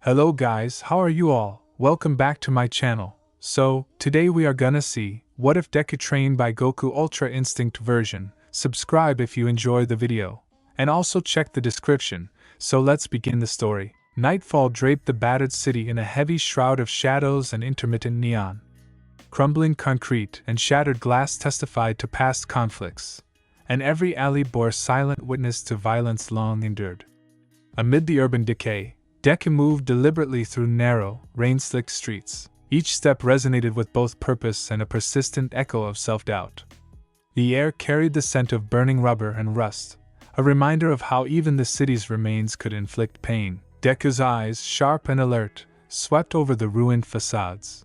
Hello guys, how are you all? Welcome back to my channel. So, today we are gonna see, what if Deku trained by Goku Ultra Instinct version. Subscribe if you enjoy the video. And also check the description. So let's begin the story. Nightfall draped the battered city in a heavy shroud of shadows and intermittent neon. Crumbling concrete and shattered glass testified to past conflicts, and every alley bore silent witness to violence long endured. Amid the urban decay, Deku moved deliberately through narrow, rain-slicked streets. Each step resonated with both purpose and a persistent echo of self-doubt. The air carried the scent of burning rubber and rust, a reminder of how even the city's remains could inflict pain. Deku's eyes, sharp and alert, swept over the ruined facades.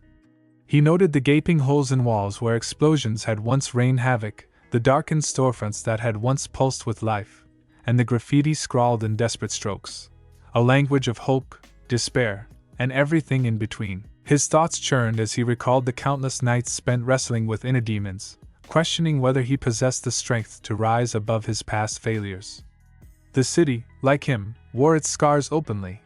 He noted the gaping holes in walls where explosions had once rained havoc, the darkened storefronts that had once pulsed with life, and the graffiti scrawled in desperate strokes. A language of hope, despair, and everything in between. His thoughts churned as he recalled the countless nights spent wrestling with inner demons, questioning whether he possessed the strength to rise above his past failures. The city, like him, wore its scars openly,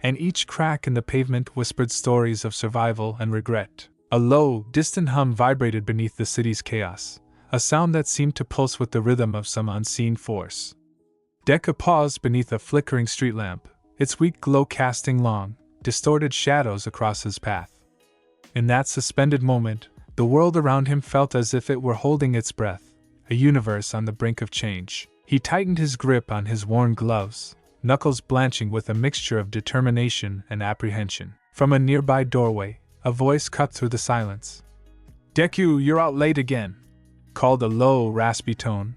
and each crack in the pavement whispered stories of survival and regret. A low, distant hum vibrated beneath the city's chaos, a sound that seemed to pulse with the rhythm of some unseen force. Deku paused beneath a flickering street lamp, its weak glow casting long, distorted shadows across his path. In that suspended moment, the world around him felt as if it were holding its breath, a universe on the brink of change. He tightened his grip on his worn gloves, knuckles blanching with a mixture of determination and apprehension. From a nearby doorway, a voice cut through the silence. "Deku, you're out late again," called a low, raspy tone.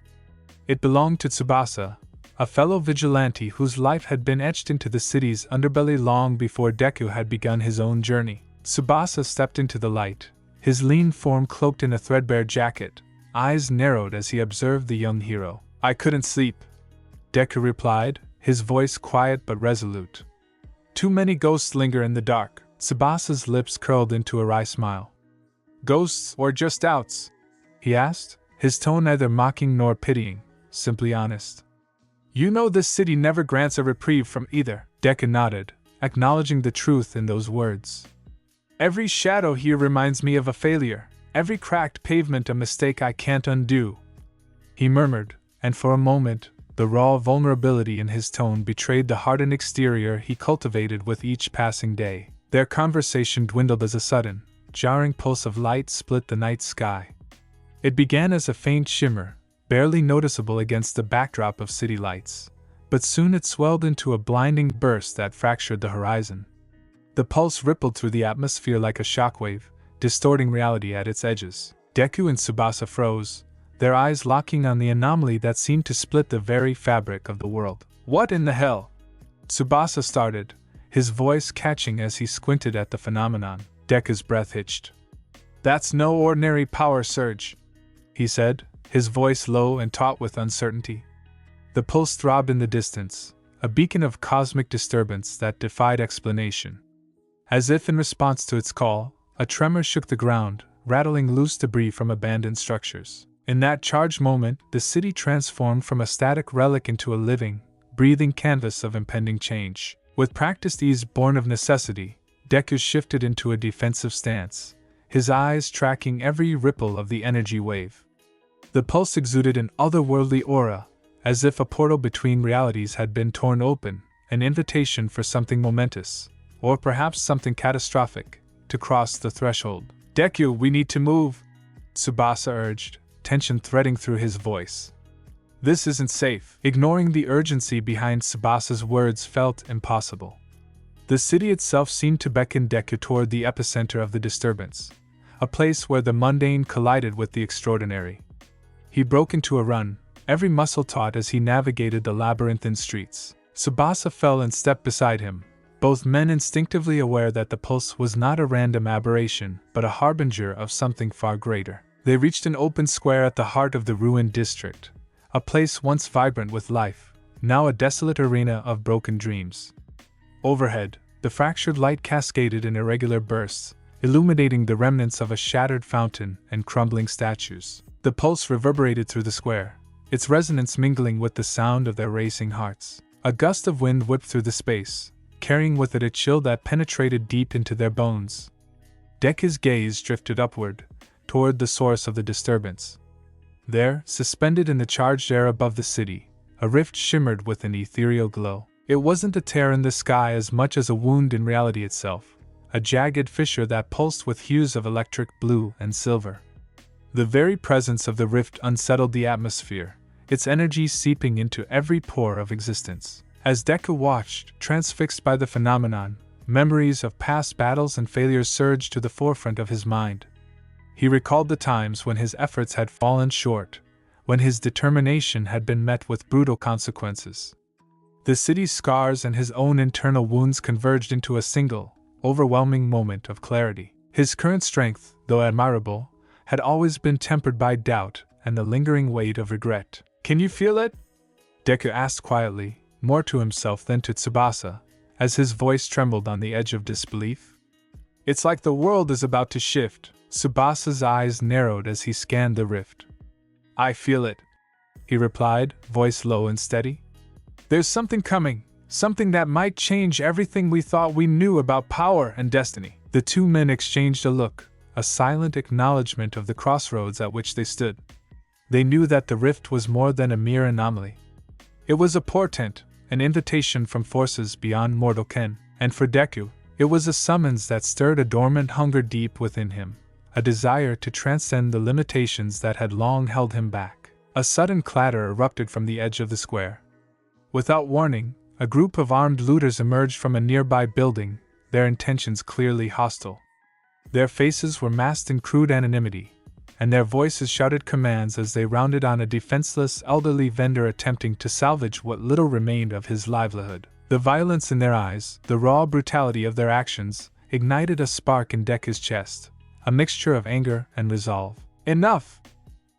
It belonged to Tsubasa, a fellow vigilante whose life had been etched into the city's underbelly long before Deku had begun his own journey. Tsubasa stepped into the light, his lean form cloaked in a threadbare jacket, eyes narrowed as he observed the young hero. "I couldn't sleep," Deku replied, his voice quiet but resolute. "Too many ghosts linger in the dark." Tsubasa's lips curled into a wry smile. "Ghosts or just doubts?" he asked, his tone neither mocking nor pitying, simply honest. "You know this city never grants a reprieve from either." Deku nodded, acknowledging the truth in those words. "Every shadow here reminds me of a failure, every cracked pavement a mistake I can't undo," he murmured, and for a moment, the raw vulnerability in his tone betrayed the hardened exterior he cultivated with each passing day. Their conversation dwindled as a sudden, jarring pulse of light split the night sky. It began as a faint shimmer, barely noticeable against the backdrop of city lights, but soon it swelled into a blinding burst that fractured the horizon. The pulse rippled through the atmosphere like a shockwave, distorting reality at its edges. Deku and Tsubasa froze, their eyes locking on the anomaly that seemed to split the very fabric of the world. "What in the hell?" Tsubasa started, his voice catching as he squinted at the phenomenon. Deku's breath hitched. "That's no ordinary power surge," he said, his voice low and taut with uncertainty. The pulse throbbed in the distance, a beacon of cosmic disturbance that defied explanation. As if in response to its call, a tremor shook the ground, rattling loose debris from abandoned structures. In that charged moment, the city transformed from a static relic into a living, breathing canvas of impending change. With practiced ease born of necessity, Deku shifted into a defensive stance, his eyes tracking every ripple of the energy wave. The pulse exuded an otherworldly aura, as if a portal between realities had been torn open, an invitation for something momentous, or perhaps something catastrophic, to cross the threshold. "Deku, we need to move," Tsubasa urged, tension threading through his voice. "This isn't safe." Ignoring the urgency behind Tsubasa's words felt impossible. The city itself seemed to beckon Deku toward the epicenter of the disturbance, a place where the mundane collided with the extraordinary. He broke into a run, every muscle taut as he navigated the labyrinthine streets. Tsubasa fell and stepped beside him, both men instinctively aware that the pulse was not a random aberration, but a harbinger of something far greater. They reached an open square at the heart of the ruined district, a place once vibrant with life, now a desolate arena of broken dreams. Overhead, the fractured light cascaded in irregular bursts, illuminating the remnants of a shattered fountain and crumbling statues. The pulse reverberated through the square, its resonance mingling with the sound of their racing hearts. A gust of wind whipped through the space, carrying with it a chill that penetrated deep into their bones. Deku's gaze drifted upward, toward the source of the disturbance. There, suspended in the charged air above the city, a rift shimmered with an ethereal glow. It wasn't a tear in the sky as much as a wound in reality itself, a jagged fissure that pulsed with hues of electric blue and silver. The very presence of the rift unsettled the atmosphere, its energy seeping into every pore of existence. As Deku watched, transfixed by the phenomenon, memories of past battles and failures surged to the forefront of his mind. He recalled the times when his efforts had fallen short, when his determination had been met with brutal consequences. The city's scars and his own internal wounds converged into a single, overwhelming moment of clarity. His current strength, though admirable, had always been tempered by doubt and the lingering weight of regret. "Can you feel it?" Deku asked quietly, more to himself than to Tsubasa, as his voice trembled on the edge of disbelief. "It's like the world is about to shift." Tsubasa's eyes narrowed as he scanned the rift. "I feel it," he replied, voice low and steady. "There's something coming, something that might change everything we thought we knew about power and destiny." The two men exchanged a look, a silent acknowledgement of the crossroads at which they stood. They knew that the rift was more than a mere anomaly. It was a portent, an invitation from forces beyond mortal ken, and for Deku, it was a summons that stirred a dormant hunger deep within him, a desire to transcend the limitations that had long held him back. A sudden clatter erupted from the edge of the square. Without warning, a group of armed looters emerged from a nearby building, their intentions clearly hostile. Their faces were masked in crude anonymity, and their voices shouted commands as they rounded on a defenseless elderly vendor attempting to salvage what little remained of his livelihood. The violence in their eyes, the raw brutality of their actions, ignited a spark in Deku's chest, a mixture of anger and resolve. "Enough!"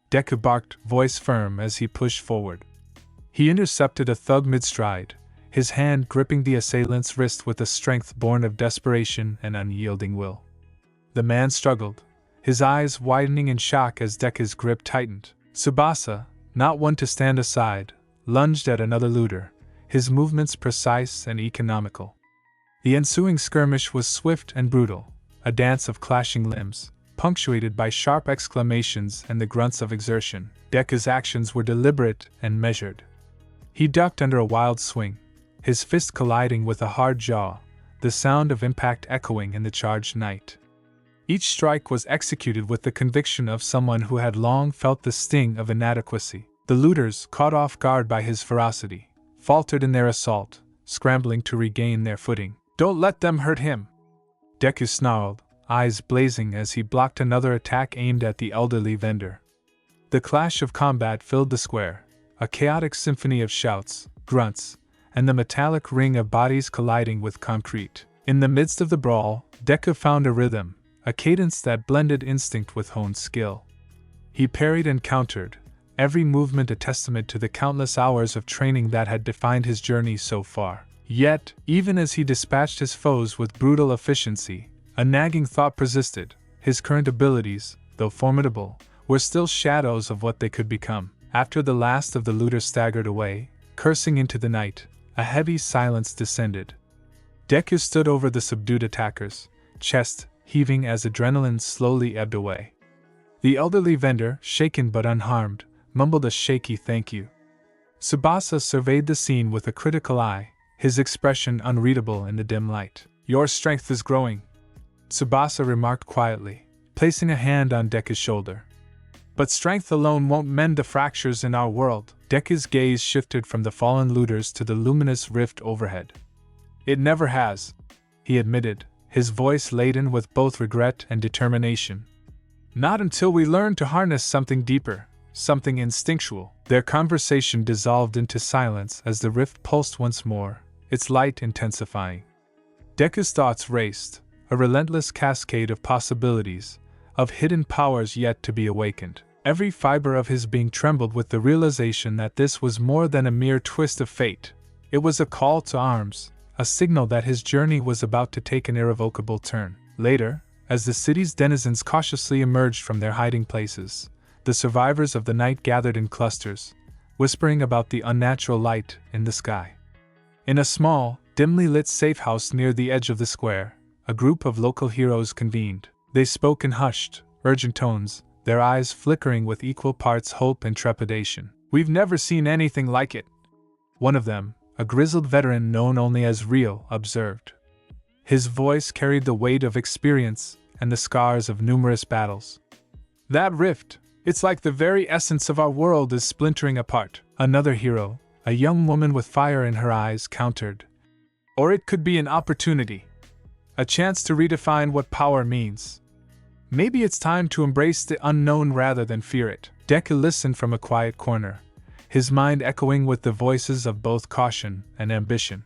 Deku barked, voice firm as he pushed forward. He intercepted a thug mid-stride, his hand gripping the assailant's wrist with a strength born of desperation and unyielding will. The man struggled, his eyes widening in shock as Deku's grip tightened. Tsubasa, not one to stand aside, lunged at another looter, his movements precise and economical. The ensuing skirmish was swift and brutal, a dance of clashing limbs, punctuated by sharp exclamations and the grunts of exertion. Deku's actions were deliberate and measured. He ducked under a wild swing, his fist colliding with a hard jaw, the sound of impact echoing in the charged night. Each strike was executed with the conviction of someone who had long felt the sting of inadequacy. The looters, caught off guard by his ferocity, faltered in their assault, scrambling to regain their footing. "Don't let them hurt him!" Deku snarled, eyes blazing as he blocked another attack aimed at the elderly vendor. The clash of combat filled the square, a chaotic symphony of shouts, grunts, and the metallic ring of bodies colliding with concrete. In the midst of the brawl, Deku found a rhythm, a cadence that blended instinct with honed skill. He parried and countered, every movement a testament to the countless hours of training that had defined his journey so far. Yet, even as he dispatched his foes with brutal efficiency, a nagging thought persisted: his current abilities, though formidable, were still shadows of what they could become. After the last of the looters staggered away, cursing into the night, a heavy silence descended. Deku stood over the subdued attackers, chest heaving as adrenaline slowly ebbed away. The elderly vendor, shaken but unharmed, mumbled a shaky thank you. Tsubasa surveyed the scene with a critical eye, his expression unreadable in the dim light. "Your strength is growing," Tsubasa remarked quietly, placing a hand on Deku's shoulder. "But strength alone won't mend the fractures in our world." Deku's gaze shifted from the fallen looters to the luminous rift overhead. "It never has," he admitted, his voice laden with both regret and determination. "Not until we learn to harness something deeper, something instinctual." Their conversation dissolved into silence as the rift pulsed once more, its light intensifying. Deku's thoughts raced, a relentless cascade of possibilities, of hidden powers yet to be awakened. Every fiber of his being trembled with the realization that this was more than a mere twist of fate. It was a call to arms, a signal that his journey was about to take an irrevocable turn. Later, as the city's denizens cautiously emerged from their hiding places, the survivors of the night gathered in clusters, whispering about the unnatural light in the sky. In a small, dimly lit safe house near the edge of the square, a group of local heroes convened. They spoke in hushed, urgent tones, their eyes flickering with equal parts hope and trepidation. "We've never seen anything like it," one of them, a grizzled veteran known only as Rio, observed. His voice carried the weight of experience and the scars of numerous battles. "That rift, it's like the very essence of our world is splintering apart," another hero, a young woman with fire in her eyes, countered. "Or it could be an opportunity. A chance to redefine what power means. Maybe it's time to embrace the unknown rather than fear it." Deku listened from a quiet corner, his mind echoing with the voices of both caution and ambition.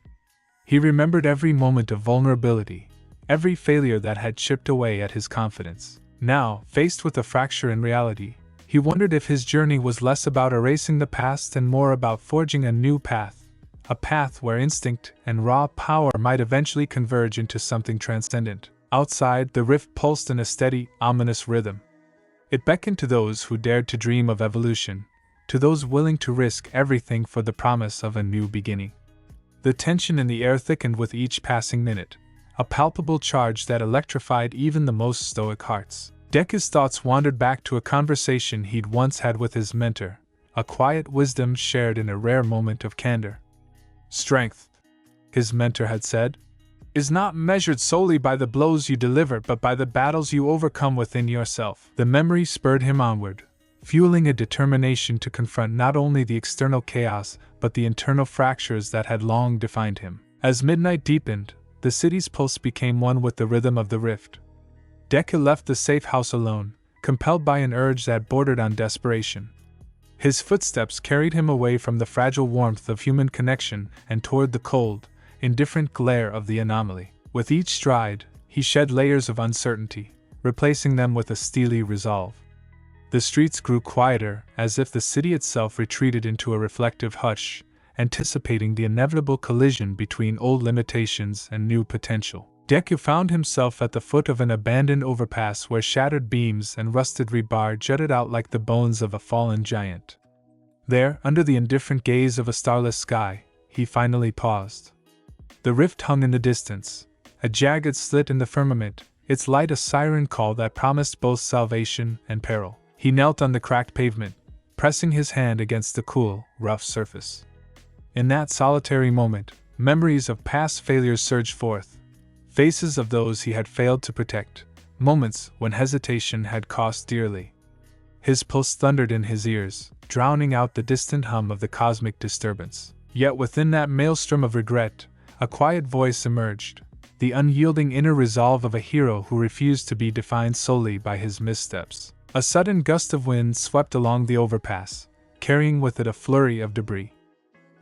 He remembered every moment of vulnerability, every failure that had chipped away at his confidence. Now, faced with a fracture in reality, he wondered if his journey was less about erasing the past and more about forging a new path, a path where instinct and raw power might eventually converge into something transcendent. Outside, the rift pulsed in a steady, ominous rhythm. It beckoned to those who dared to dream of evolution, to those willing to risk everything for the promise of a new beginning. The tension in the air thickened with each passing minute, a palpable charge that electrified even the most stoic hearts. Deku's thoughts wandered back to a conversation he'd once had with his mentor, a quiet wisdom shared in a rare moment of candor. "Strength," his mentor had said, "is not measured solely by the blows you deliver but by the battles you overcome within yourself." The memory spurred him onward, fueling a determination to confront not only the external chaos but the internal fractures that had long defined him. As midnight deepened, the city's pulse became one with the rhythm of the rift. Deku left the safe house alone, compelled by an urge that bordered on desperation. His footsteps carried him away from the fragile warmth of human connection and toward the cold, indifferent glare of the anomaly. With each stride, he shed layers of uncertainty, replacing them with a steely resolve. The streets grew quieter, as if the city itself retreated into a reflective hush, anticipating the inevitable collision between old limitations and new potential. Deku found himself at the foot of an abandoned overpass where shattered beams and rusted rebar jutted out like the bones of a fallen giant. There, under the indifferent gaze of a starless sky, he finally paused. The rift hung in the distance, a jagged slit in the firmament, its light a siren call that promised both salvation and peril. He knelt on the cracked pavement, pressing his hand against the cool, rough surface. In that solitary moment, memories of past failures surged forth, faces of those he had failed to protect, moments when hesitation had cost dearly. His pulse thundered in his ears, drowning out the distant hum of the cosmic disturbance. Yet within that maelstrom of regret, a quiet voice emerged, the unyielding inner resolve of a hero who refused to be defined solely by his missteps. A sudden gust of wind swept along the overpass, carrying with it a flurry of debris.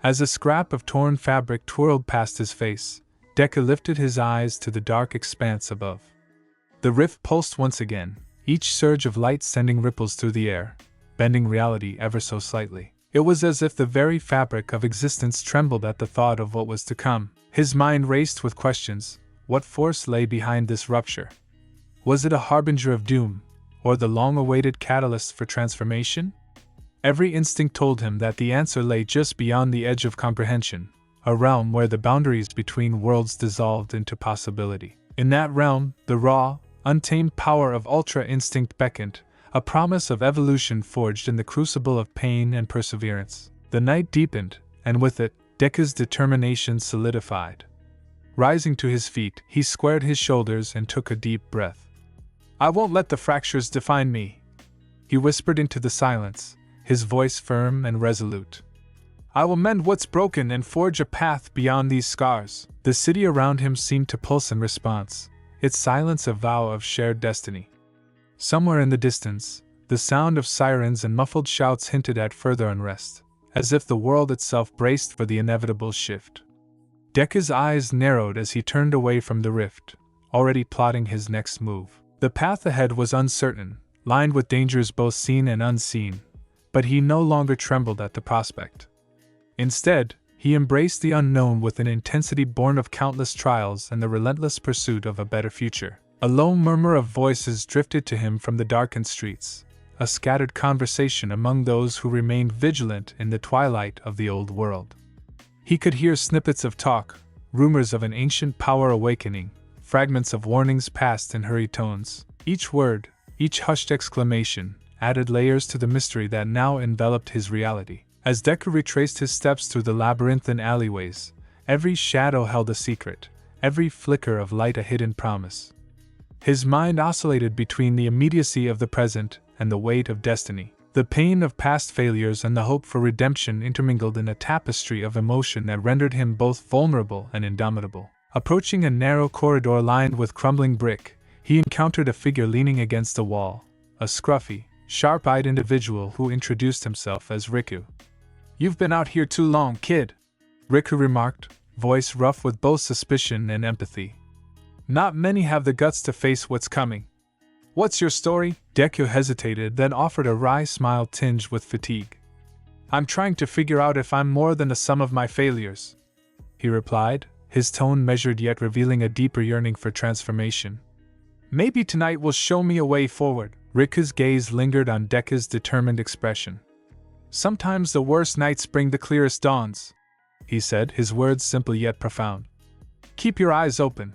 As a scrap of torn fabric twirled past his face, Deku lifted his eyes to the dark expanse above. The rift pulsed once again, each surge of light sending ripples through the air, bending reality ever so slightly. It was as if the very fabric of existence trembled at the thought of what was to come. His mind raced with questions. What force lay behind this rupture? Was it a harbinger of doom, or the long-awaited catalyst for transformation? Every instinct told him that the answer lay just beyond the edge of comprehension, a realm where the boundaries between worlds dissolved into possibility. In that realm, the raw, untamed power of Ultra Instinct beckoned, a promise of evolution forged in the crucible of pain and perseverance. The night deepened, and with it, Deku's determination solidified. Rising to his feet, he squared his shoulders and took a deep breath. "I won't let the fractures define me," he whispered into the silence, his voice firm and resolute. "I will mend what's broken and forge a path beyond these scars." The city around him seemed to pulse in response, its silence a vow of shared destiny. Somewhere in the distance, the sound of sirens and muffled shouts hinted at further unrest, as if the world itself braced for the inevitable shift. Deku's eyes narrowed as he turned away from the rift, already plotting his next move. The path ahead was uncertain, lined with dangers both seen and unseen, but he no longer trembled at the prospect. Instead, he embraced the unknown with an intensity born of countless trials and the relentless pursuit of a better future. A low murmur of voices drifted to him from the darkened streets, a scattered conversation among those who remained vigilant in the twilight of the old world. He could hear snippets of talk, rumors of an ancient power awakening, fragments of warnings passed in hurried tones. Each word, each hushed exclamation, added layers to the mystery that now enveloped his reality. As Deku retraced his steps through the labyrinthine alleyways, every shadow held a secret, every flicker of light a hidden promise. His mind oscillated between the immediacy of the present and the weight of destiny. The pain of past failures and the hope for redemption intermingled in a tapestry of emotion that rendered him both vulnerable and indomitable. Approaching a narrow corridor lined with crumbling brick, he encountered a figure leaning against a wall, a scruffy, sharp-eyed individual who introduced himself as Riku. "You've been out here too long, kid," Riku remarked, voice rough with both suspicion and empathy. "Not many have the guts to face what's coming. What's your story?" Deku hesitated, then offered a wry smile tinged with fatigue. "I'm trying to figure out if I'm more than the sum of my failures," he replied, his tone measured yet revealing a deeper yearning for transformation. "Maybe tonight will show me a way forward." Riku's gaze lingered on Deku's determined expression. "Sometimes the worst nights bring the clearest dawns," he said, his words simple yet profound. "Keep your eyes open.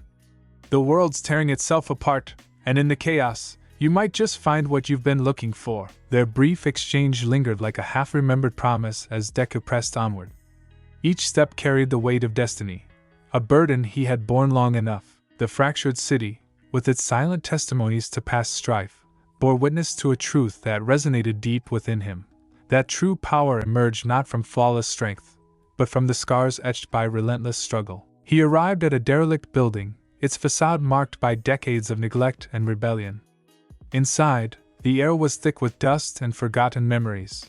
The world's tearing itself apart, and in the chaos, you might just find what you've been looking for." Their brief exchange lingered like a half-remembered promise as Deku pressed onward. Each step carried the weight of destiny, a burden he had borne long enough. The fractured city, with its silent testimonies to past strife, bore witness to a truth that resonated deep within him. That true power emerged not from flawless strength, but from the scars etched by relentless struggle. He arrived at a derelict building, its facade marked by decades of neglect and rebellion. Inside, the air was thick with dust and forgotten memories.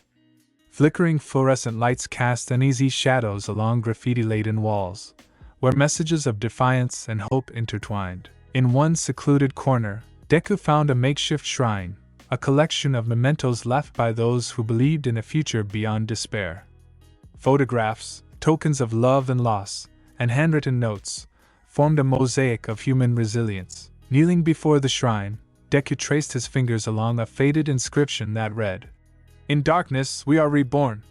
Flickering fluorescent lights cast uneasy shadows along graffiti-laden walls, where messages of defiance and hope intertwined. In one secluded corner, Deku found a makeshift shrine, a collection of mementos left by those who believed in a future beyond despair. Photographs, tokens of love and loss, and handwritten notes formed a mosaic of human resilience. Kneeling before the shrine, Deku traced his fingers along a faded inscription that read, "In darkness we are reborn."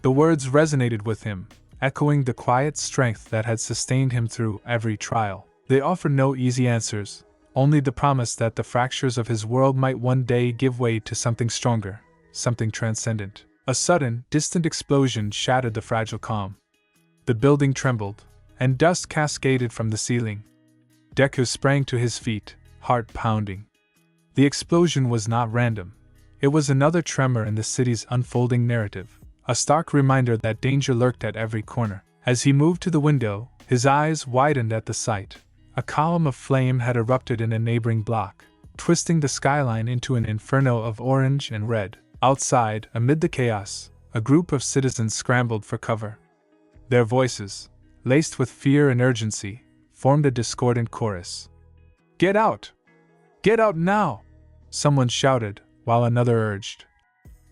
The words resonated with him, echoing the quiet strength that had sustained him through every trial. They offered no easy answers, only the promise that the fractures of his world might one day give way to something stronger, something transcendent. A sudden, distant explosion shattered the fragile calm. The building trembled, and dust cascaded from the ceiling. Deku sprang to his feet, heart pounding. The explosion was not random. It was another tremor in the city's unfolding narrative, a stark reminder that danger lurked at every corner. As he moved to the window, his eyes widened at the sight. A column of flame had erupted in a neighboring block, twisting the skyline into an inferno of orange and red. Outside, amid the chaos, a group of citizens scrambled for cover. Their voices, laced with fear and urgency, formed a discordant chorus. "Get out! Get out now!" someone shouted, while another urged.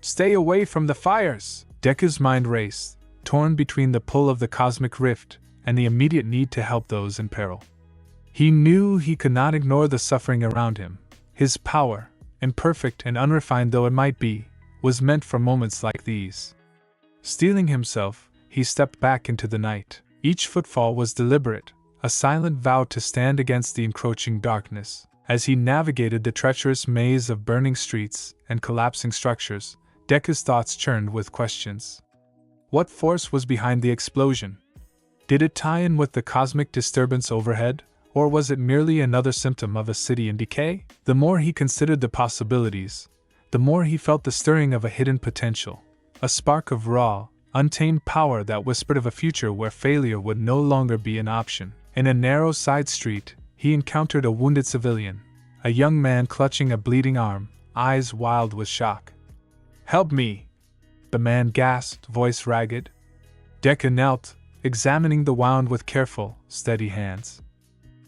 "Stay away from the fires!" Deku's mind raced, torn between the pull of the cosmic rift and the immediate need to help those in peril. He knew he could not ignore the suffering around him. His power, imperfect and unrefined though it might be, was meant for moments like these. Steeling himself, he stepped back into the night. Each footfall was deliberate, a silent vow to stand against the encroaching darkness. As he navigated the treacherous maze of burning streets and collapsing structures, Deku's thoughts churned with questions. What force was behind the explosion? Did it tie in with the cosmic disturbance overhead, or was it merely another symptom of a city in decay? The more he considered the possibilities, the more he felt the stirring of a hidden potential, a spark of raw, untamed power that whispered of a future where failure would no longer be an option. In a narrow side street, he encountered a wounded civilian, a young man clutching a bleeding arm, eyes wild with shock. "Help me!" the man gasped, voice ragged. Deku knelt, examining the wound with careful, steady hands.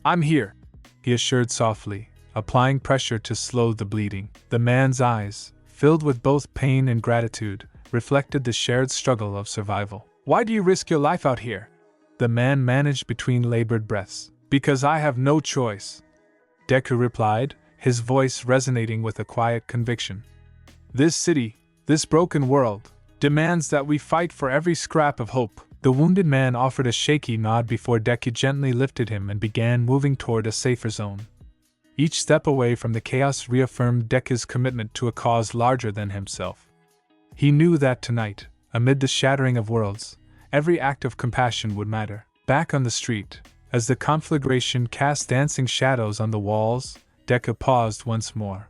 "I'm here," he assured softly, applying pressure to slow the bleeding. The man's eyes, filled with both pain and gratitude, reflected the shared struggle of survival. "Why do you risk your life out here?" the man managed between labored breaths. "Because I have no choice," Deku replied, his voice resonating with a quiet conviction. "This city, this broken world, demands that we fight for every scrap of hope." The wounded man offered a shaky nod before Deku gently lifted him and began moving toward a safer zone. Each step away from the chaos reaffirmed Deku's commitment to a cause larger than himself. He knew that tonight, amid the shattering of worlds, every act of compassion would matter. Back on the street, as the conflagration cast dancing shadows on the walls, Deku paused once more.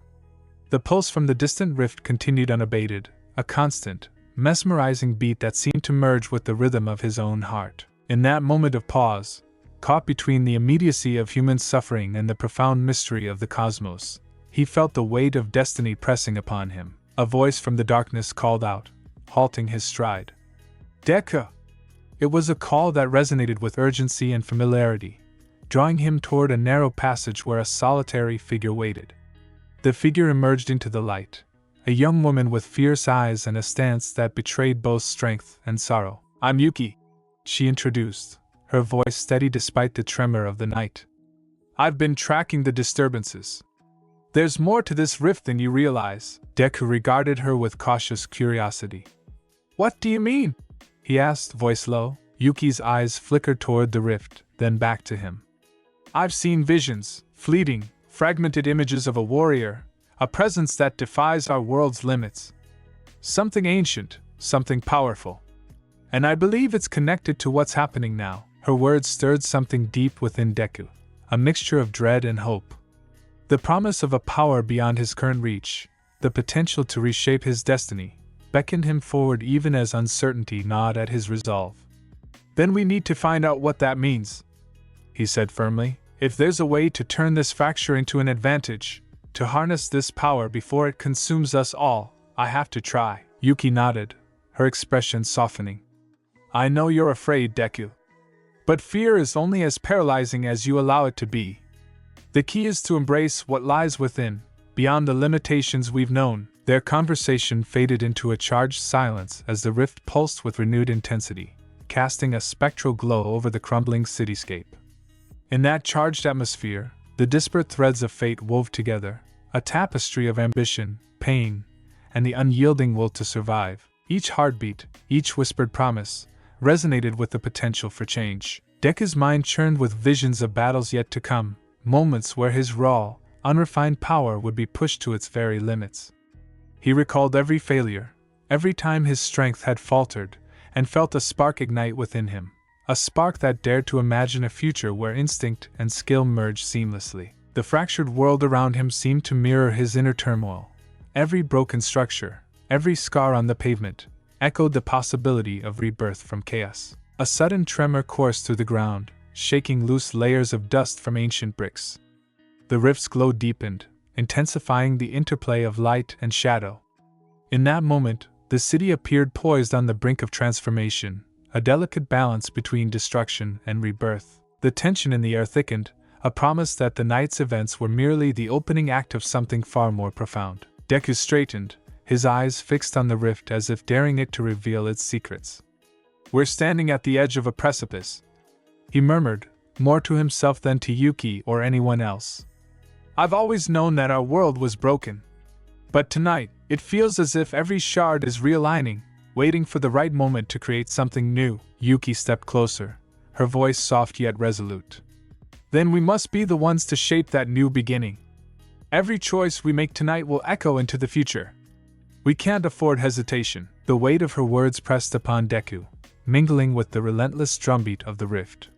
The pulse from the distant rift continued unabated, a constant, mesmerizing beat that seemed to merge with the rhythm of his own heart. In that moment of pause, caught between the immediacy of human suffering and the profound mystery of the cosmos, he felt the weight of destiny pressing upon him. A voice from the darkness called out, halting his stride. "Deku!" It was a call that resonated with urgency and familiarity, drawing him toward a narrow passage where a solitary figure waited. The figure emerged into the light, a young woman with fierce eyes and a stance that betrayed both strength and sorrow. "I'm Yuki," she introduced, her voice steady despite the tremor of the night. "I've been tracking the disturbances. There's more to this rift than you realize." Deku regarded her with cautious curiosity. "What do you mean?" he asked, voice low. Yuki's eyes flickered toward the rift, then back to him. "I've seen visions, fleeting, fragmented images of a warrior, a presence that defies our world's limits. Something ancient, something powerful. And I believe it's connected to what's happening now." Her words stirred something deep within Deku, a mixture of dread and hope. The promise of a power beyond his current reach, the potential to reshape his destiny, beckoned him forward even as uncertainty gnawed at his resolve. "Then we need to find out what that means," he said firmly. "If there's a way to turn this fracture into an advantage, to harness this power before it consumes us all, I have to try." Yuki nodded, her expression softening. "I know you're afraid, Deku. But fear is only as paralyzing as you allow it to be. The key is to embrace what lies within, beyond the limitations we've known." Their conversation faded into a charged silence as the rift pulsed with renewed intensity, casting a spectral glow over the crumbling cityscape. In that charged atmosphere, the disparate threads of fate wove together, a tapestry of ambition, pain, and the unyielding will to survive. Each heartbeat, each whispered promise, resonated with the potential for change. Deku's mind churned with visions of battles yet to come, moments where his raw, unrefined power would be pushed to its very limits. He recalled every failure, every time his strength had faltered, and felt a spark ignite within him, a spark that dared to imagine a future where instinct and skill merged seamlessly. The fractured world around him seemed to mirror his inner turmoil. Every broken structure, every scar on the pavement, echoed the possibility of rebirth from chaos. A sudden tremor coursed through the ground, shaking loose layers of dust from ancient bricks. The rift's glow deepened, intensifying the interplay of light and shadow. In that moment, the city appeared poised on the brink of transformation, a delicate balance between destruction and rebirth. The tension in the air thickened, a promise that the night's events were merely the opening act of something far more profound. Deku straightened, his eyes fixed on the rift as if daring it to reveal its secrets. "We're standing at the edge of a precipice," he murmured, more to himself than to Yuki or anyone else. "I've always known that our world was broken. But tonight, it feels as if every shard is realigning, waiting for the right moment to create something new." Yuki stepped closer, her voice soft yet resolute. "Then we must be the ones to shape that new beginning. Every choice we make tonight will echo into the future. We can't afford hesitation." The weight of her words pressed upon Deku, mingling with the relentless drumbeat of the rift.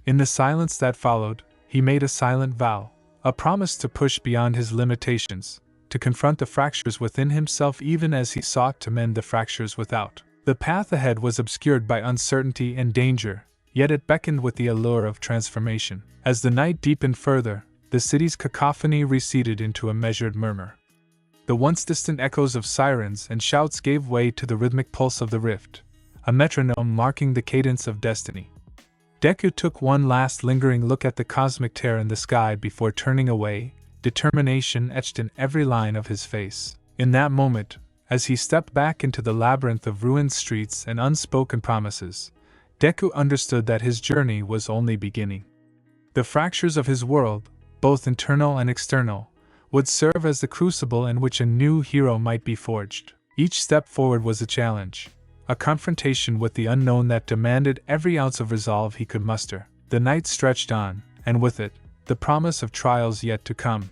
In the silence that followed, he made a silent vow, a promise to push beyond his limitations, to confront the fractures within himself even as he sought to mend the fractures without. The path ahead was obscured by uncertainty and danger, yet it beckoned with the allure of transformation. As the night deepened further, the city's cacophony receded into a measured murmur. The once distant echoes of sirens and shouts gave way to the rhythmic pulse of the rift, a metronome marking the cadence of destiny. Deku took one last lingering look at the cosmic tear in the sky before turning away, determination etched in every line of his face. In that moment, as he stepped back into the labyrinth of ruined streets and unspoken promises, Deku understood that his journey was only beginning. The fractures of his world, both internal and external, would serve as the crucible in which a new hero might be forged. Each step forward was a challenge, a confrontation with the unknown that demanded every ounce of resolve he could muster. The night stretched on, and with it, the promise of trials yet to come.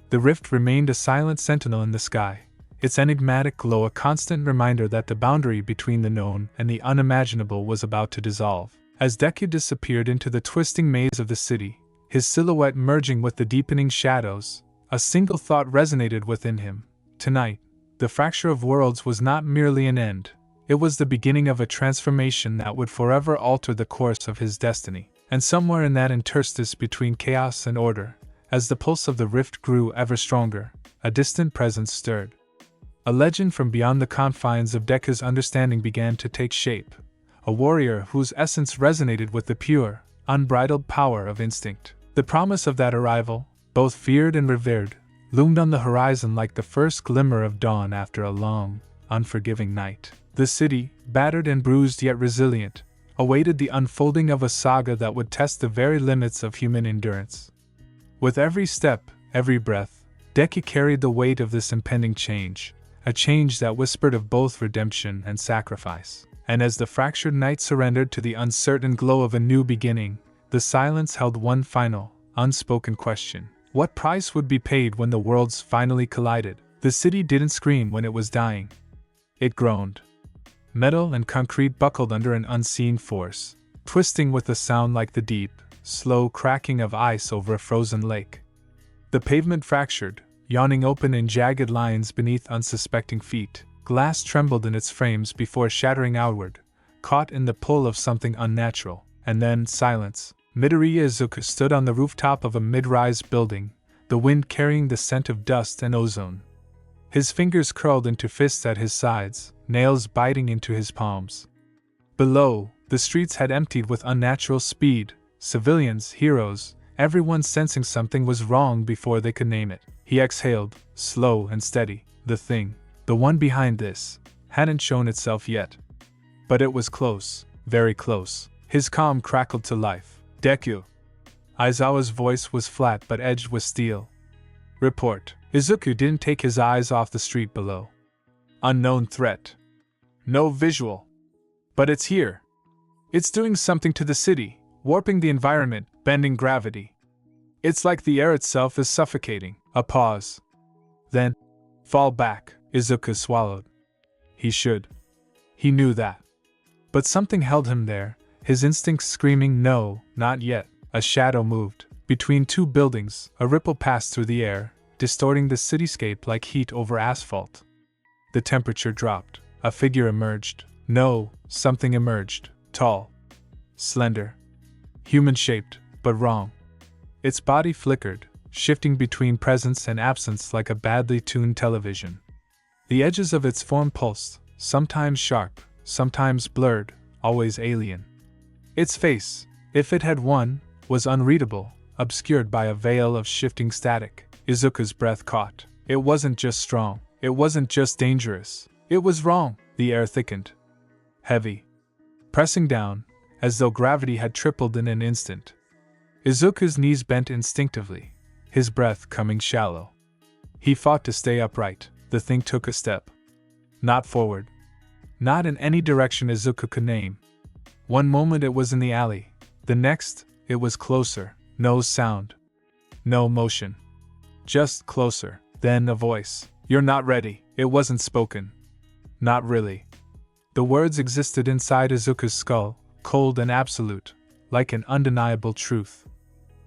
The rift remained a silent sentinel in the sky, its enigmatic glow a constant reminder that the boundary between the known and the unimaginable was about to dissolve. As Deku disappeared into the twisting maze of the city, his silhouette merging with the deepening shadows, a single thought resonated within him. Tonight, the fracture of worlds was not merely an end, it was the beginning of a transformation that would forever alter the course of his destiny. And somewhere in that interstice between chaos and order, as the pulse of the rift grew ever stronger, a distant presence stirred. A legend from beyond the confines of Deku's understanding began to take shape, a warrior whose essence resonated with the pure, unbridled power of instinct. The promise of that arrival, both feared and revered, loomed on the horizon like the first glimmer of dawn after a long, unforgiving night. The city, battered and bruised yet resilient, awaited the unfolding of a saga that would test the very limits of human endurance. With every step, every breath, Deku carried the weight of this impending change, a change that whispered of both redemption and sacrifice. And as the fractured night surrendered to the uncertain glow of a new beginning, the silence held one final, unspoken question. What price would be paid when the worlds finally collided? The city didn't scream when it was dying. It groaned. Metal and concrete buckled under an unseen force, twisting with a sound like the deep, slow cracking of ice over a frozen lake. The pavement fractured, yawning open in jagged lines beneath unsuspecting feet. Glass trembled in its frames before shattering outward, caught in the pull of something unnatural. And then silence. Midoriya Izuku stood on the rooftop of a mid-rise building, the wind carrying the scent of dust and ozone. His fingers curled into fists at his sides, nails biting into his palms. Below, the streets had emptied with unnatural speed, civilians, heroes, everyone sensing something was wrong before they could name it. He exhaled, slow and steady. The thing, the one behind this, hadn't shown itself yet. But it was close, very close. His calm crackled to life. Deku. Aizawa's voice was flat but edged with steel. Report. Izuku didn't take his eyes off the street below. Unknown threat. No visual. But it's here. It's doing something to the city, warping the environment, bending gravity. It's like the air itself is suffocating. A pause. Then, fall back. Izuku swallowed. He should. He knew that. But something held him there, his instincts screaming no, not yet. A shadow moved. Between two buildings, a ripple passed through the air, distorting the cityscape like heat over asphalt. The temperature dropped. A figure emerged. No, something emerged. Tall. Slender. Human-shaped, but wrong. Its body flickered, shifting between presence and absence like a badly tuned television. The edges of its form pulsed, sometimes sharp, sometimes blurred, always alien. Its face, if it had one, was unreadable, obscured by a veil of shifting static. Izuku's breath caught. It wasn't just strong. It wasn't just dangerous. It was wrong. The air thickened. Heavy. Pressing down, as though gravity had tripled in an instant. Izuku's knees bent instinctively, his breath coming shallow. He fought to stay upright. The thing took a step. Not forward. Not in any direction Izuku could name. One moment it was in the alley. The next, it was closer. No sound. No motion. Just closer. Then a voice. You're not ready. It wasn't spoken. Not really. The words existed inside Izuku's skull, cold and absolute, like an undeniable truth.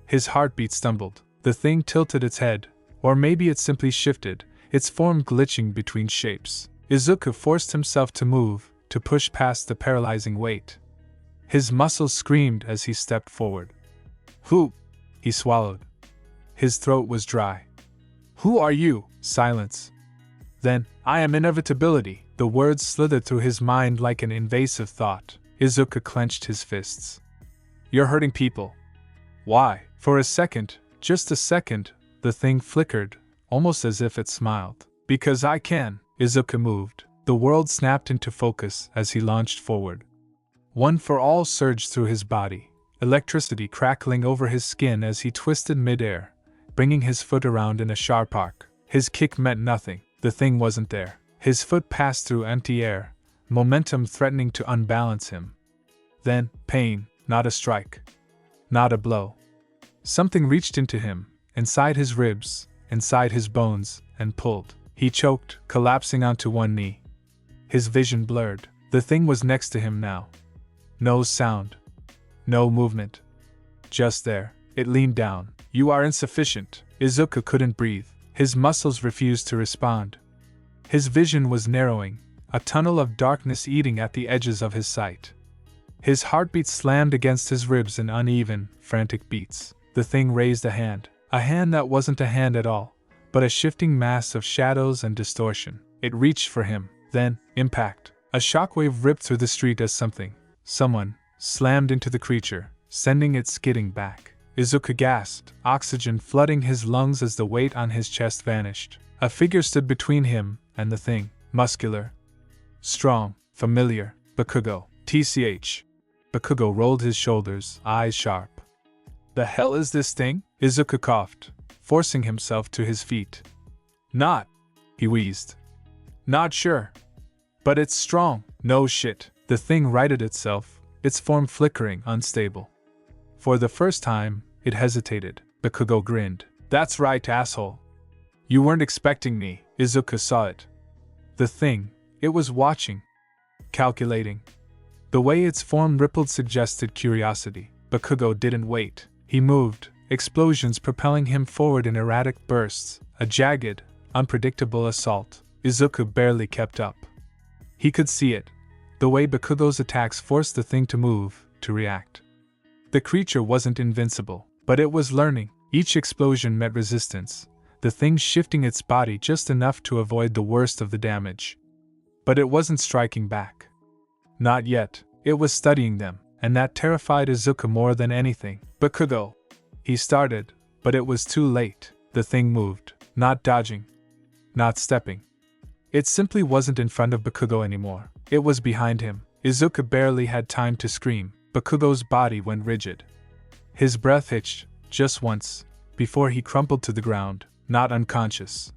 His heartbeat stumbled. The thing tilted its head, or maybe it simply shifted, its form glitching between shapes. Izuku forced himself to move, to push past the paralyzing weight. His muscles screamed as he stepped forward. Who? He swallowed. His throat was dry. Who are you? Silence. Then, I am inevitability. The words slithered through his mind like an invasive thought. Izuku clenched his fists. You're hurting people. Why? For a second, just a second, the thing flickered, almost as if it smiled. Because I can. Izuku moved. The world snapped into focus as he launched forward. One for all surged through his body, electricity crackling over his skin as he twisted midair, bringing his foot around in a sharp arc. His kick meant nothing. The thing wasn't there. His foot passed through empty air, momentum threatening to unbalance him. Then, pain, not a strike. Not a blow. Something reached into him, inside his ribs, inside his bones, and pulled. He choked, collapsing onto one knee. His vision blurred. The thing was next to him now. No sound. No movement. Just there. It leaned down. "You are insufficient." Izuku couldn't breathe. His muscles refused to respond. His vision was narrowing, a tunnel of darkness eating at the edges of his sight. His heartbeat slammed against his ribs in uneven, frantic beats. The thing raised a hand that wasn't a hand at all, but a shifting mass of shadows and distortion. It reached for him, then, impact. A shockwave ripped through the street as someone, slammed into the creature, sending it skidding back. Izuku gasped, oxygen flooding his lungs as the weight on his chest vanished. A figure stood between him and the thing, muscular, strong, familiar. Bakugo. TCH. Bakugo rolled his shoulders, eyes sharp. "The hell is this thing?" Izuku coughed, forcing himself to his feet. "Not," he wheezed. "Not sure. But it's strong." "No shit." The thing righted itself, its form flickering, unstable. For the first time, it hesitated. Bakugo grinned. "That's right, asshole. You weren't expecting me." Izuku saw it. The thing, it was watching. Calculating. The way its form rippled suggested curiosity. Bakugo didn't wait. He moved, explosions propelling him forward in erratic bursts, a jagged, unpredictable assault. Izuku barely kept up. He could see it. The way Bakugo's attacks forced the thing to move, to react. The creature wasn't invincible, but it was learning. Each explosion met resistance, the thing shifting its body just enough to avoid the worst of the damage. But it wasn't striking back. Not yet. It was studying them, and that terrified Izuku more than anything. "Bakugo!" He started, but it was too late. The thing moved, not dodging, not stepping. It simply wasn't in front of Bakugo anymore. It was behind him. Izuku barely had time to scream. Bakugo's body went rigid. His breath hitched, just once, before he crumpled to the ground, not unconscious,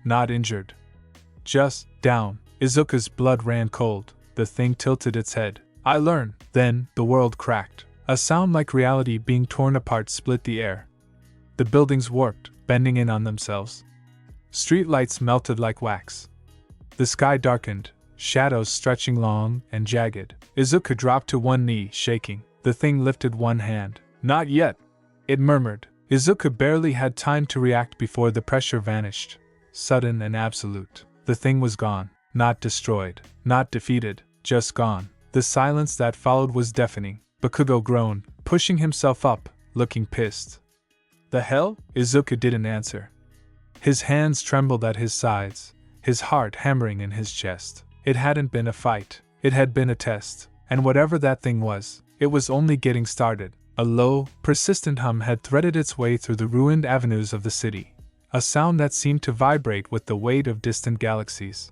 not injured. Just down. Izuku's blood ran cold. The thing tilted its head. "I learn." Then, the world cracked. A sound like reality being torn apart split the air. The buildings warped, bending in on themselves. Streetlights melted like wax. The sky darkened, shadows stretching long and jagged. Izuku dropped to one knee, shaking. The thing lifted one hand. "Not yet," it murmured. Izuku barely had time to react before the pressure vanished. Sudden and absolute. The thing was gone. Not destroyed. Not defeated. Just gone. The silence that followed was deafening. Bakugo groaned, pushing himself up, looking pissed. "The hell?" Izuku didn't answer. His hands trembled at his sides, his heart hammering in his chest. It hadn't been a fight. It had been a test. And whatever that thing was, it was only getting started. A low, persistent hum had threaded its way through the ruined avenues of the city, a sound that seemed to vibrate with the weight of distant galaxies.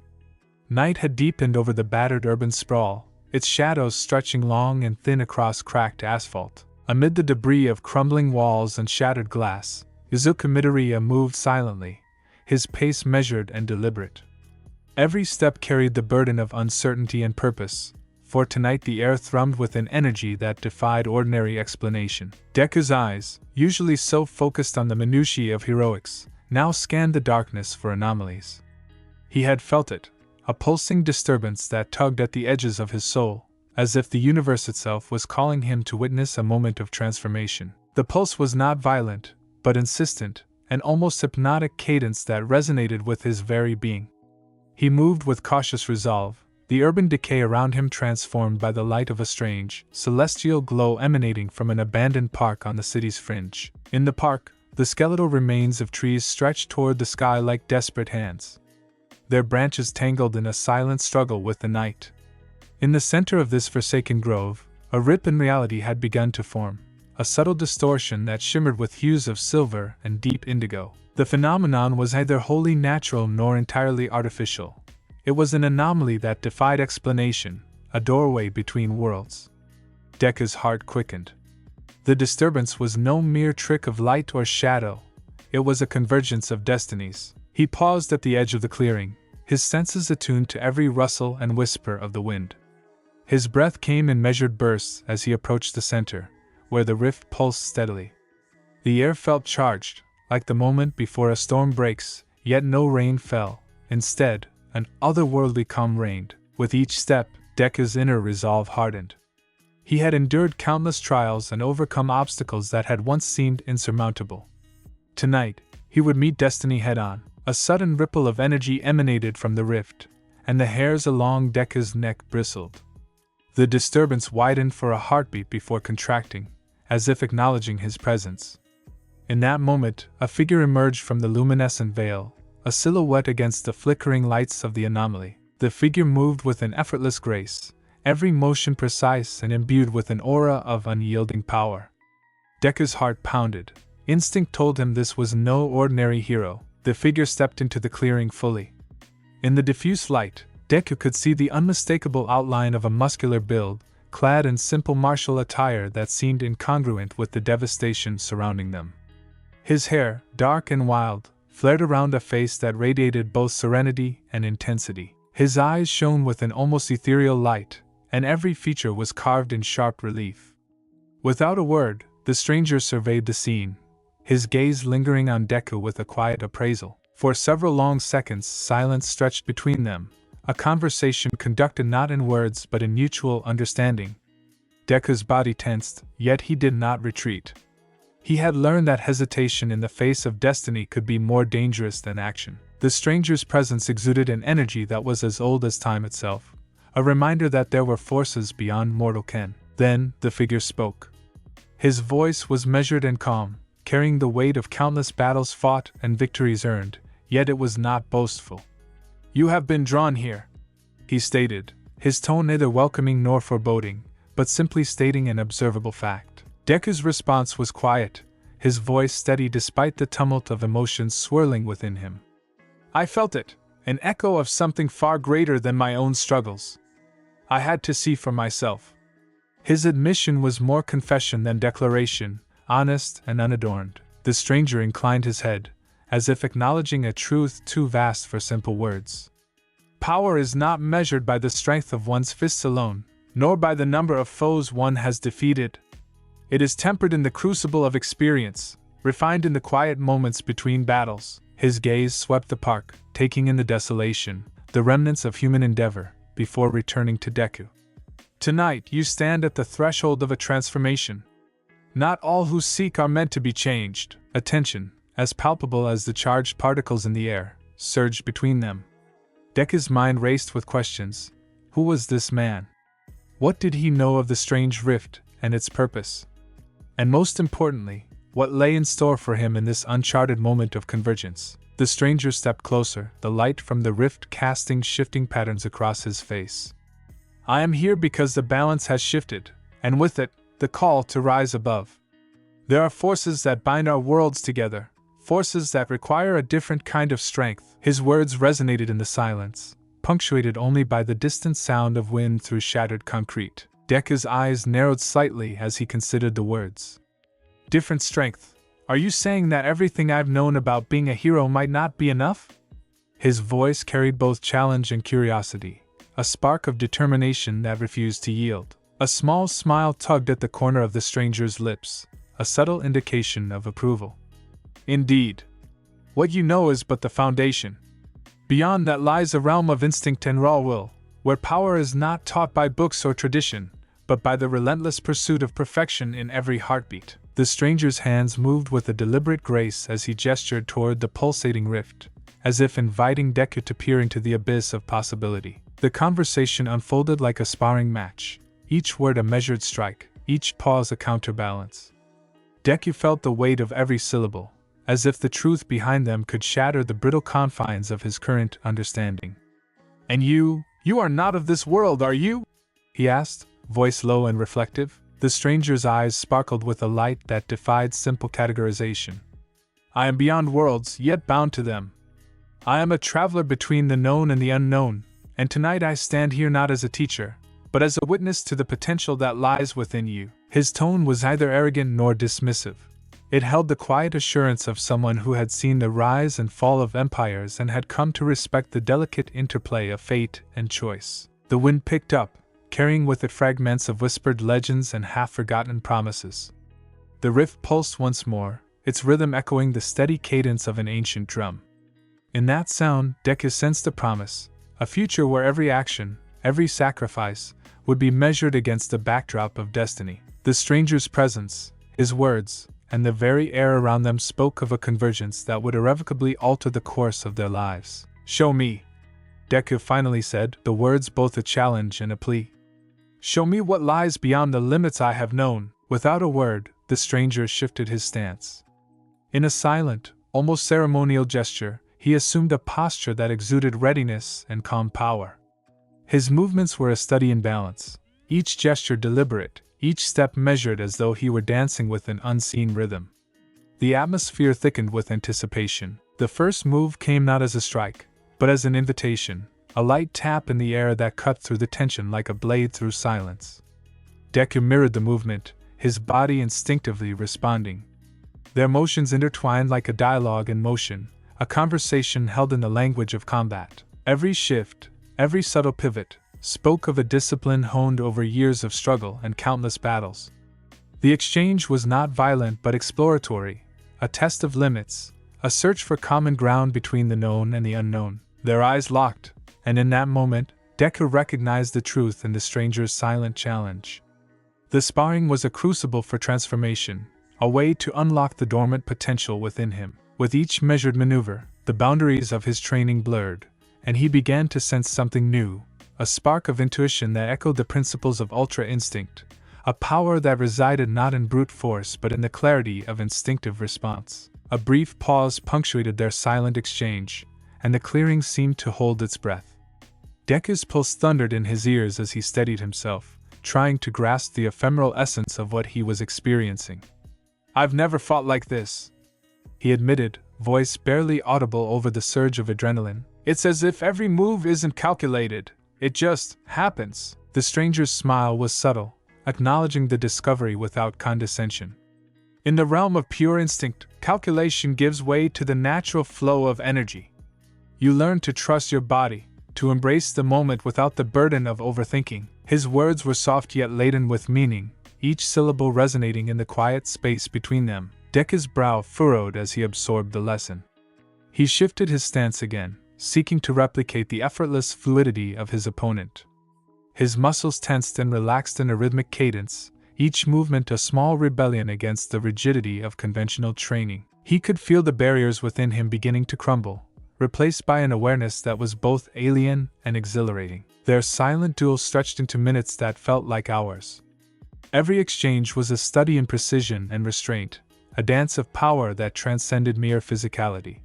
Night had deepened over the battered urban sprawl, its shadows stretching long and thin across cracked asphalt. Amid the debris of crumbling walls and shattered glass, Izuku Midoriya moved silently, his pace measured and deliberate. Every step carried the burden of uncertainty and purpose, for tonight the air thrummed with an energy that defied ordinary explanation. Deku's eyes, usually so focused on the minutiae of heroics, now scanned the darkness for anomalies. He had felt it, a pulsing disturbance that tugged at the edges of his soul, as if the universe itself was calling him to witness a moment of transformation. The pulse was not violent, but insistent, an almost hypnotic cadence that resonated with his very being. He moved with cautious resolve, the urban decay around him transformed by the light of a strange, celestial glow emanating from an abandoned park on the city's fringe. In the park, the skeletal remains of trees stretched toward the sky like desperate hands, their branches tangled in a silent struggle with the night. In the center of this forsaken grove, a rip in reality had begun to form, a subtle distortion that shimmered with hues of silver and deep indigo. The phenomenon was neither wholly natural nor entirely artificial. It was an anomaly that defied explanation, a doorway between worlds. Deku's heart quickened. The disturbance was no mere trick of light or shadow, it was a convergence of destinies. He paused at the edge of the clearing, his senses attuned to every rustle and whisper of the wind. His breath came in measured bursts as he approached the center, where the rift pulsed steadily. The air felt charged, like the moment before a storm breaks, yet no rain fell. Instead, an otherworldly calm reigned. With each step, Deku's inner resolve hardened. He had endured countless trials and overcome obstacles that had once seemed insurmountable. Tonight, he would meet destiny head-on. A sudden ripple of energy emanated from the rift, and the hairs along Deku's neck bristled. The disturbance widened for a heartbeat before contracting, as if acknowledging his presence. In that moment, a figure emerged from the luminescent veil, a silhouette against the flickering lights of the anomaly. The figure moved with an effortless grace, every motion precise and imbued with an aura of unyielding power. Deku's heart pounded. Instinct told him this was no ordinary hero. The figure stepped into the clearing fully. In the diffuse light, Deku could see the unmistakable outline of a muscular build, clad in simple martial attire that seemed incongruent with the devastation surrounding them. His hair, dark and wild, flared around a face that radiated both serenity and intensity. His eyes shone with an almost ethereal light, and every feature was carved in sharp relief. Without a word, the stranger surveyed the scene, his gaze lingering on Deku with a quiet appraisal. For several long seconds, silence stretched between them, a conversation conducted not in words but in mutual understanding. Deku's body tensed, yet he did not retreat. He had learned that hesitation in the face of destiny could be more dangerous than action. The stranger's presence exuded an energy that was as old as time itself, a reminder that there were forces beyond mortal ken. Then, the figure spoke. His voice was measured and calm, carrying the weight of countless battles fought and victories earned, yet it was not boastful. "You have been drawn here," he stated, his tone neither welcoming nor foreboding, but simply stating an observable fact. Deku's response was quiet, his voice steady despite the tumult of emotions swirling within him. "I felt it, an echo of something far greater than my own struggles. I had to see for myself." His admission was more confession than declaration, honest and unadorned. The stranger inclined his head, as if acknowledging a truth too vast for simple words. "Power is not measured by the strength of one's fists alone, nor by the number of foes one has defeated. It is tempered in the crucible of experience, refined in the quiet moments between battles." His gaze swept the park, taking in the desolation, the remnants of human endeavor, before returning to Deku. "Tonight you stand at the threshold of a transformation. Not all who seek are meant to be changed." A tension, as palpable as the charged particles in the air, surged between them. Deku's mind raced with questions. Who was this man? What did he know of the strange rift and its purpose? And most importantly, what lay in store for him in this uncharted moment of convergence? The stranger stepped closer, the light from the rift casting shifting patterns across his face. "I am here because the balance has shifted, and with it, the call to rise above. There are forces that bind our worlds together, forces that require a different kind of strength." His words resonated in the silence, punctuated only by the distant sound of wind through shattered concrete. Deku's eyes narrowed slightly as he considered the words. "Different strength? Are you saying that everything I've known about being a hero might not be enough?" His voice carried both challenge and curiosity, a spark of determination that refused to yield. A small smile tugged at the corner of the stranger's lips, a subtle indication of approval. "Indeed. What you know is but the foundation. Beyond that lies a realm of instinct and raw will, where power is not taught by books or tradition, but by the relentless pursuit of perfection in every heartbeat." The stranger's hands moved with a deliberate grace as he gestured toward the pulsating rift, as if inviting Deku to peer into the abyss of possibility. The conversation unfolded like a sparring match, each word a measured strike, each pause a counterbalance. Deku felt the weight of every syllable, as if the truth behind them could shatter the brittle confines of his current understanding. "And you are not of this world, are you?" he asked, voice low and reflective. The stranger's eyes sparkled with a light that defied simple categorization. "I am beyond worlds, yet bound to them. I am a traveler between the known and the unknown, and tonight I stand here not as a teacher, but as a witness to the potential that lies within you." His tone was neither arrogant nor dismissive. It held the quiet assurance of someone who had seen the rise and fall of empires and had come to respect the delicate interplay of fate and choice. The wind picked up, carrying with it fragments of whispered legends and half-forgotten promises. The rift pulsed once more, its rhythm echoing the steady cadence of an ancient drum. In that sound, Deku sensed a promise, a future where every action, every sacrifice, would be measured against the backdrop of destiny. The stranger's presence, his words, and the very air around them spoke of a convergence that would irrevocably alter the course of their lives. "Show me," Deku finally said, the words both a challenge and a plea. "Show me what lies beyond the limits I have known." Without a word, the stranger shifted his stance. In a silent, almost ceremonial gesture, he assumed a posture that exuded readiness and calm power. His movements were a study in balance, each gesture deliberate, each step measured as though he were dancing with an unseen rhythm. The atmosphere thickened with anticipation. The first move came not as a strike, but as an invitation, a light tap in the air that cut through the tension like a blade through silence. Deku mirrored the movement, his body instinctively responding. Their motions intertwined like a dialogue in motion, a conversation held in the language of combat. Every shift, every subtle pivot, spoke of a discipline honed over years of struggle and countless battles. The exchange was not violent but exploratory, a test of limits, a search for common ground between the known and the unknown. Their eyes locked, and in that moment, Deku recognized the truth in the stranger's silent challenge. The sparring was a crucible for transformation, a way to unlock the dormant potential within him. With each measured maneuver, the boundaries of his training blurred, and he began to sense something new, a spark of intuition that echoed the principles of ultra instinct, a power that resided not in brute force but in the clarity of instinctive response. A brief pause punctuated their silent exchange, and the clearing seemed to hold its breath. Deku's pulse thundered in his ears as he steadied himself, trying to grasp the ephemeral essence of what he was experiencing. "I've never fought like this," he admitted, voice barely audible over the surge of adrenaline. "It's as if every move isn't calculated. It just happens." The stranger's smile was subtle, acknowledging the discovery without condescension. "In the realm of pure instinct, calculation gives way to the natural flow of energy. You learn to trust your body, to embrace the moment without the burden of overthinking." His words were soft yet laden with meaning, each syllable resonating in the quiet space between them. Deku's brow furrowed as he absorbed the lesson. He shifted his stance again, seeking to replicate the effortless fluidity of his opponent. His muscles tensed and relaxed in a rhythmic cadence, each movement a small rebellion against the rigidity of conventional training. He could feel the barriers within him beginning to crumble, replaced by an awareness that was both alien and exhilarating. Their silent duel stretched into minutes that felt like hours. Every exchange was a study in precision and restraint, a dance of power that transcended mere physicality.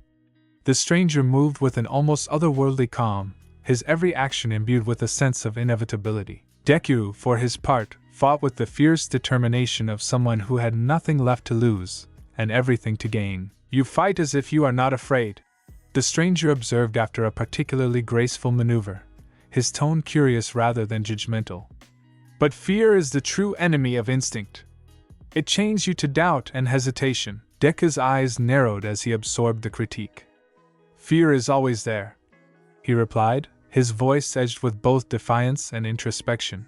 The stranger moved with an almost otherworldly calm, his every action imbued with a sense of inevitability. Deku, for his part, fought with the fierce determination of someone who had nothing left to lose, and everything to gain. "You fight as if you are not afraid," the stranger observed after a particularly graceful maneuver, his tone curious rather than judgmental. "But fear is the true enemy of instinct. It chains you to doubt and hesitation." Deku's eyes narrowed as he absorbed the critique. "Fear is always there," he replied, his voice edged with both defiance and introspection.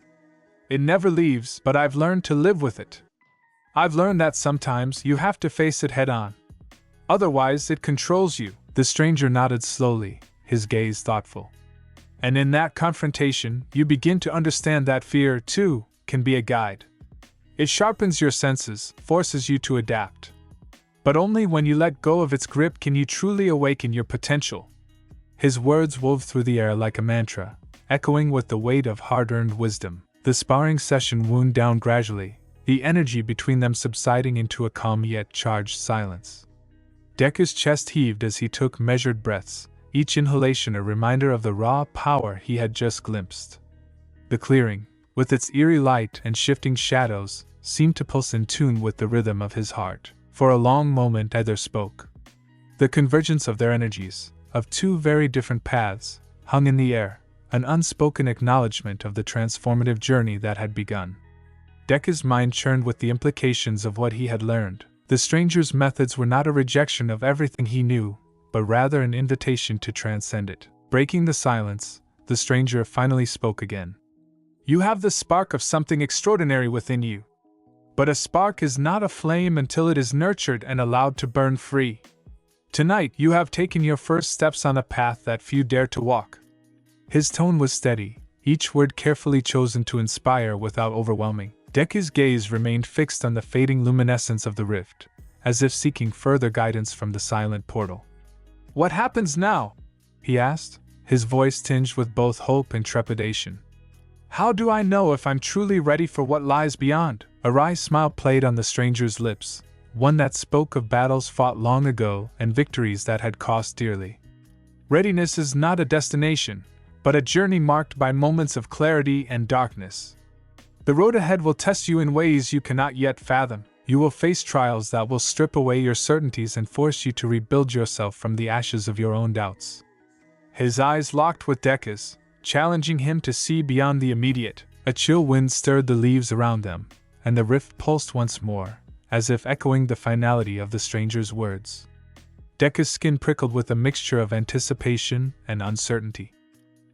"It never leaves, but I've learned to live with it. I've learned that sometimes you have to face it head on. Otherwise, it controls you." The stranger nodded slowly, his gaze thoughtful. "And in that confrontation, you begin to understand that fear, too, can be a guide. It sharpens your senses, forces you to adapt. But only when you let go of its grip can you truly awaken your potential." His words wove through the air like a mantra, echoing with the weight of hard-earned wisdom. The sparring session wound down gradually, the energy between them subsiding into a calm yet charged silence. Deku's chest heaved as he took measured breaths, each inhalation a reminder of the raw power he had just glimpsed. The clearing, with its eerie light and shifting shadows, seemed to pulse in tune with the rhythm of his heart. For a long moment neither spoke. The convergence of their energies, of two very different paths, hung in the air, an unspoken acknowledgement of the transformative journey that had begun. Deku's mind churned with the implications of what he had learned. The stranger's methods were not a rejection of everything he knew, but rather an invitation to transcend it. Breaking the silence, the stranger finally spoke again. You have the spark of something extraordinary within you. But a spark is not a flame until it is nurtured and allowed to burn free. Tonight you have taken your first steps on a path that few dare to walk. His tone was steady, each word carefully chosen to inspire without overwhelming. Deku's gaze remained fixed on the fading luminescence of the rift, as if seeking further guidance from the silent portal. What happens now? He asked, his voice tinged with both hope and trepidation. How do I know if I'm truly ready for what lies beyond? A wry smile played on the stranger's lips, one that spoke of battles fought long ago and victories that had cost dearly. Readiness is not a destination, but a journey marked by moments of clarity and darkness. The road ahead will test you in ways you cannot yet fathom. You will face trials that will strip away your certainties and force you to rebuild yourself from the ashes of your own doubts. His eyes locked with Deku's, challenging him to see beyond the immediate. A chill wind stirred the leaves around them, and the rift pulsed once more, as if echoing the finality of the stranger's words. Deku's skin prickled with a mixture of anticipation and uncertainty.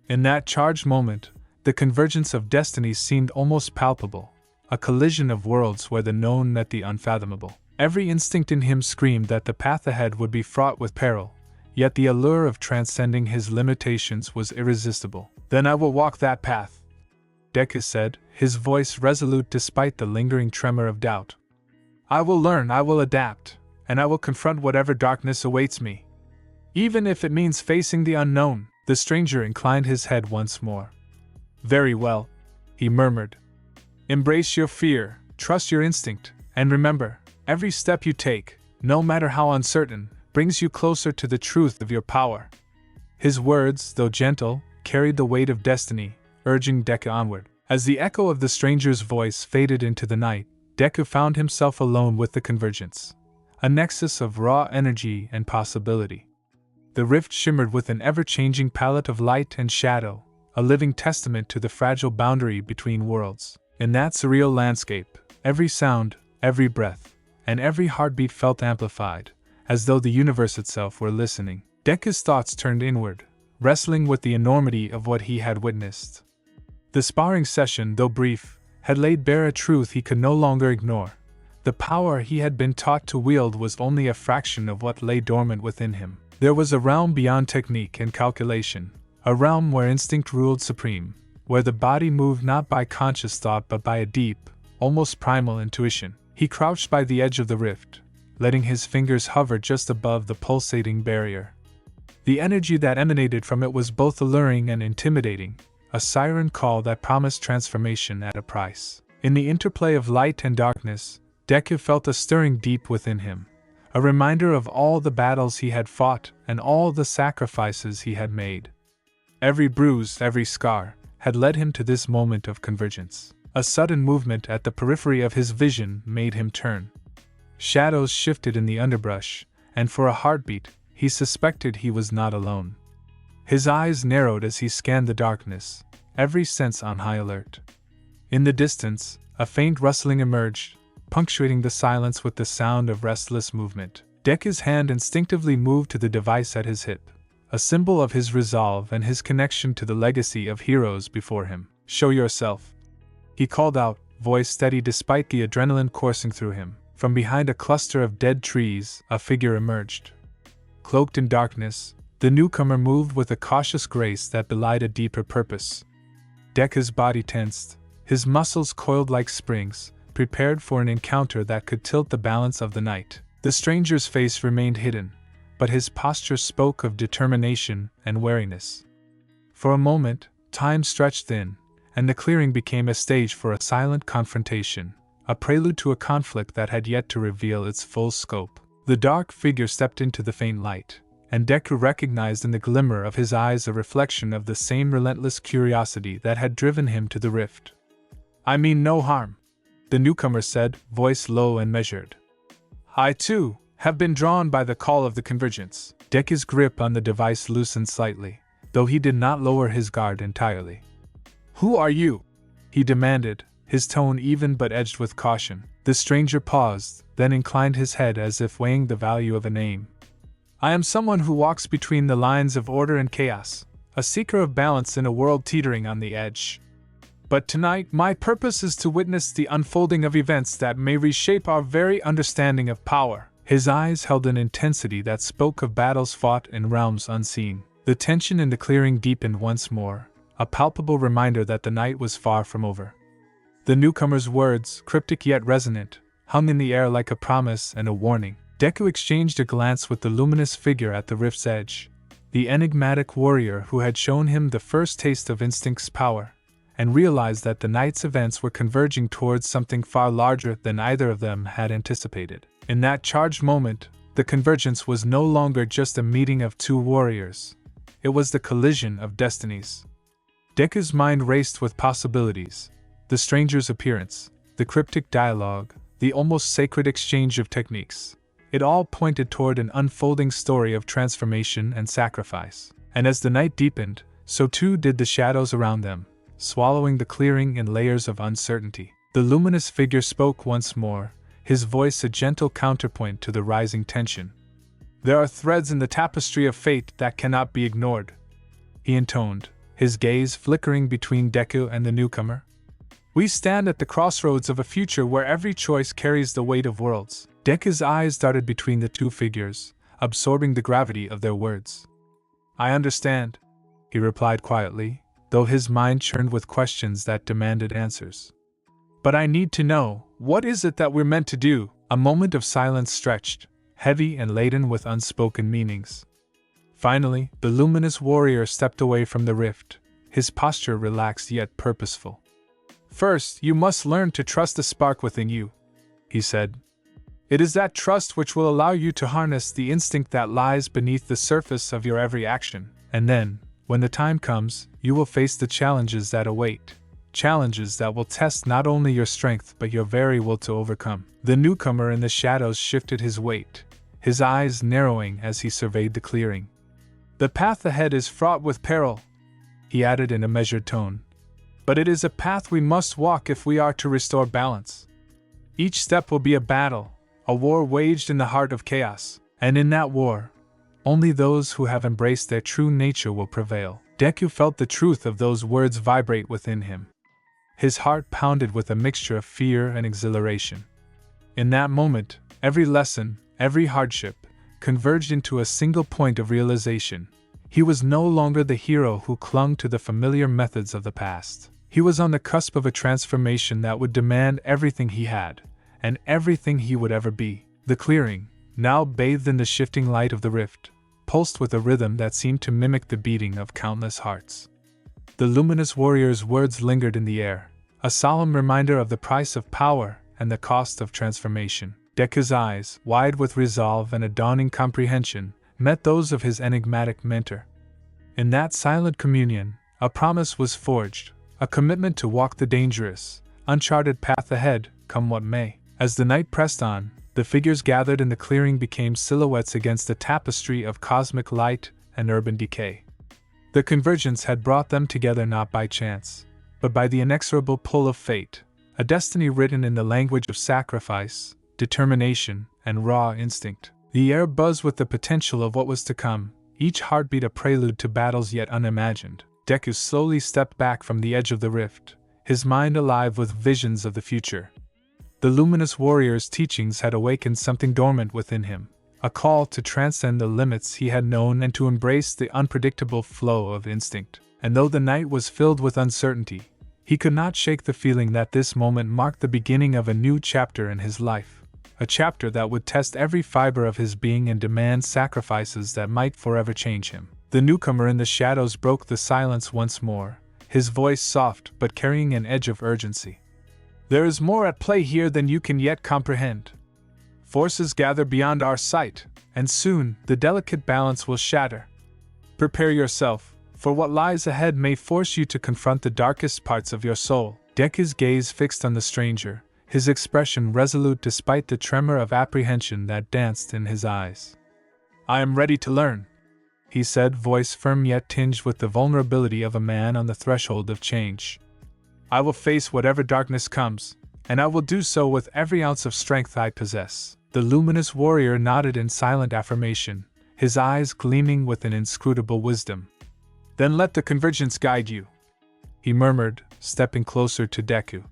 In that charged moment, the convergence of destinies seemed almost palpable, a collision of worlds where the known met the unfathomable. Every instinct in him screamed that the path ahead would be fraught with peril, yet the allure of transcending his limitations was irresistible. Then I will walk that path, Deku said, his voice resolute despite the lingering tremor of doubt. I will learn, I will adapt, and I will confront whatever darkness awaits me. Even if it means facing the unknown. The stranger inclined his head once more. Very well, he murmured. Embrace your fear, trust your instinct, and remember, every step you take, no matter how uncertain, brings you closer to the truth of your power. His words, though gentle, carried the weight of destiny, urging Deku onward. As the echo of the stranger's voice faded into the night, Deku found himself alone with the convergence, a nexus of raw energy and possibility. The rift shimmered with an ever-changing palette of light and shadow, a living testament to the fragile boundary between worlds. In that surreal landscape, every sound, every breath, and every heartbeat felt amplified, as though the universe itself were listening. Deku's thoughts turned inward, wrestling with the enormity of what he had witnessed. The sparring session, though brief, had laid bare a truth he could no longer ignore. The power he had been taught to wield was only a fraction of what lay dormant within him. There was a realm beyond technique and calculation, a realm where instinct ruled supreme, where the body moved not by conscious thought but by a deep, almost primal intuition. He crouched by the edge of the rift, letting his fingers hover just above the pulsating barrier. The energy that emanated from it was both alluring and intimidating, a siren call that promised transformation at a price. In the interplay of light and darkness, Deku felt a stirring deep within him, a reminder of all the battles he had fought and all the sacrifices he had made. Every bruise, every scar, had led him to this moment of convergence. A sudden movement at the periphery of his vision made him turn. Shadows shifted in the underbrush, and for a heartbeat, he suspected he was not alone. His eyes narrowed as he scanned the darkness, every sense on high alert. In the distance, a faint rustling emerged, punctuating the silence with the sound of restless movement. Deku's hand instinctively moved to the device at his hip, a symbol of his resolve and his connection to the legacy of heroes before him. Show yourself, he called out, voice steady despite the adrenaline coursing through him. From behind a cluster of dead trees, a figure emerged. Cloaked in darkness, the newcomer moved with a cautious grace that belied a deeper purpose. Deku's body tensed, his muscles coiled like springs, prepared for an encounter that could tilt the balance of the night. The stranger's face remained hidden, but his posture spoke of determination and wariness. For a moment, time stretched thin, and the clearing became a stage for a silent confrontation, a prelude to a conflict that had yet to reveal its full scope. The dark figure stepped into the faint light, and Deku recognized in the glimmer of his eyes a reflection of the same relentless curiosity that had driven him to the rift. I mean no harm, the newcomer said, voice low and measured. I, too, have been drawn by the call of the convergence. Deku's grip on the device loosened slightly, though he did not lower his guard entirely. Who are you? He demanded, his tone even but edged with caution. The stranger paused, then inclined his head as if weighing the value of a name. I am someone who walks between the lines of order and chaos, a seeker of balance in a world teetering on the edge. But tonight, my purpose is to witness the unfolding of events that may reshape our very understanding of power. His eyes held an intensity that spoke of battles fought in realms unseen. The tension in the clearing deepened once more, a palpable reminder that the night was far from over. The newcomer's words, cryptic yet resonant, hung in the air like a promise and a warning. Deku exchanged a glance with the luminous figure at the rift's edge, the enigmatic warrior who had shown him the first taste of instinct's power, and realized that the night's events were converging towards something far larger than either of them had anticipated. In that charged moment, the convergence was no longer just a meeting of two warriors. It was the collision of destinies. Deku's mind raced with possibilities. The stranger's appearance, the cryptic dialogue, the almost sacred exchange of techniques. It all pointed toward an unfolding story of transformation and sacrifice. And as the night deepened, so too did the shadows around them, swallowing the clearing in layers of uncertainty. The luminous figure spoke once more, his voice a gentle counterpoint to the rising tension. There are threads in the tapestry of fate that cannot be ignored, he intoned, his gaze flickering between Deku and the newcomer. We stand at the crossroads of a future where every choice carries the weight of worlds. Deku's eyes darted between the two figures, absorbing the gravity of their words. I understand, he replied quietly, though his mind churned with questions that demanded answers. But I need to know, what is it that we're meant to do? A moment of silence stretched, heavy and laden with unspoken meanings. Finally, the luminous warrior stepped away from the rift, his posture relaxed yet purposeful. First, you must learn to trust the spark within you, he said. It is that trust which will allow you to harness the instinct that lies beneath the surface of your every action. And then, when the time comes, you will face the challenges that await. Challenges that will test not only your strength but your very will to overcome. The newcomer in the shadows shifted his weight, his eyes narrowing as he surveyed the clearing. The path ahead is fraught with peril, he added in a measured tone. But it is a path we must walk if we are to restore balance. Each step will be a battle, a war waged in the heart of chaos, and in that war, only those who have embraced their true nature will prevail. Deku felt the truth of those words vibrate within him. His heart pounded with a mixture of fear and exhilaration. In that moment, every lesson, every hardship, converged into a single point of realization. He was no longer the hero who clung to the familiar methods of the past. He was on the cusp of a transformation that would demand everything he had, and everything he would ever be. The clearing, now bathed in the shifting light of the rift, pulsed with a rhythm that seemed to mimic the beating of countless hearts. The luminous warrior's words lingered in the air, a solemn reminder of the price of power and the cost of transformation. Deku's eyes, wide with resolve and a dawning comprehension, met those of his enigmatic mentor. In that silent communion, a promise was forged, a commitment to walk the dangerous, uncharted path ahead, come what may. As the night pressed on, the figures gathered in the clearing became silhouettes against a tapestry of cosmic light and urban decay. The convergence had brought them together not by chance, but by the inexorable pull of fate, a destiny written in the language of sacrifice, determination, and raw instinct. The air buzzed with the potential of what was to come, each heartbeat a prelude to battles yet unimagined. Deku slowly stepped back from the edge of the rift, his mind alive with visions of the future. The luminous warrior's teachings had awakened something dormant within him, a call to transcend the limits he had known and to embrace the unpredictable flow of instinct. And though the night was filled with uncertainty, he could not shake the feeling that this moment marked the beginning of a new chapter in his life, a chapter that would test every fiber of his being and demand sacrifices that might forever change him. The newcomer in the shadows broke the silence once more, his voice soft but carrying an edge of urgency. There is more at play here than you can yet comprehend. Forces gather beyond our sight, and soon the delicate balance will shatter. Prepare yourself, for what lies ahead may force you to confront the darkest parts of your soul. Deku's gaze fixed on the stranger, his expression resolute despite the tremor of apprehension that danced in his eyes. I am ready to learn, he said, voice firm yet tinged with the vulnerability of a man on the threshold of change. I will face whatever darkness comes, And I will do so with every ounce of strength I possess." The luminous warrior nodded in silent affirmation, his eyes gleaming with an inscrutable wisdom. "Then let the convergence guide you," he murmured, stepping closer to Deku.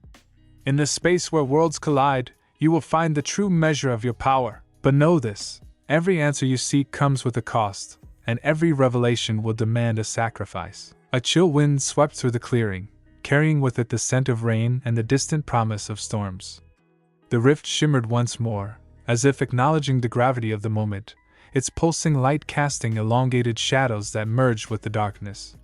"In the space where worlds collide, you will find the true measure of your power. But know this, every answer you seek comes with a cost, and every revelation will demand a sacrifice." A chill wind swept through the clearing, carrying with it the scent of rain and the distant promise of storms. The rift shimmered once more, as if acknowledging the gravity of the moment, its pulsing light casting elongated shadows that merged with the darkness.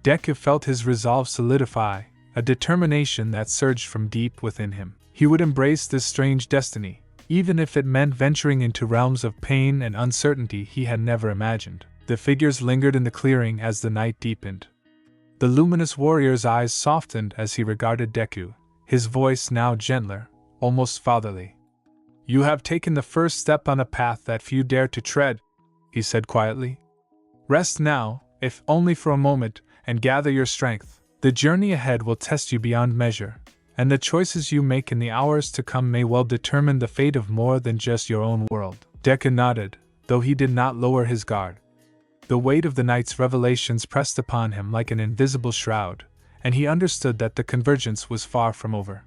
Deku felt his resolve solidify, a determination that surged from deep within him. He would embrace this strange destiny, even if it meant venturing into realms of pain and uncertainty he had never imagined. The figures lingered in the clearing as the night deepened. The luminous warrior's eyes softened as he regarded Deku, his voice now gentler, almost fatherly. "You have taken the first step on a path that few dare to tread," he said quietly. "Rest now, if only for a moment, and gather your strength. The journey ahead will test you beyond measure, and the choices you make in the hours to come may well determine the fate of more than just your own world." Deku nodded, though he did not lower his guard. The weight of the night's revelations pressed upon him like an invisible shroud, and he understood that the convergence was far from over.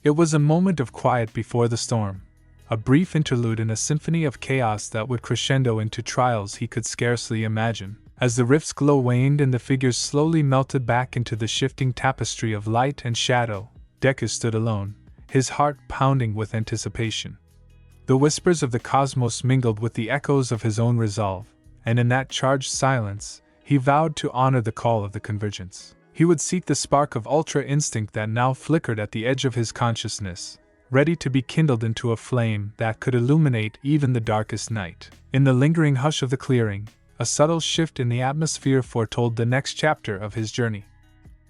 It was a moment of quiet before the storm, a brief interlude in a symphony of chaos that would crescendo into trials he could scarcely imagine. As the rift's glow waned and the figures slowly melted back into the shifting tapestry of light and shadow, Deku stood alone, his heart pounding with anticipation. The whispers of the cosmos mingled with the echoes of his own resolve, and in that charged silence, he vowed to honor the call of the convergence. He would seek the spark of ultra instinct that now flickered at the edge of his consciousness, ready to be kindled into a flame that could illuminate even the darkest night. In the lingering hush of the clearing, a subtle shift in the atmosphere foretold the next chapter of his journey.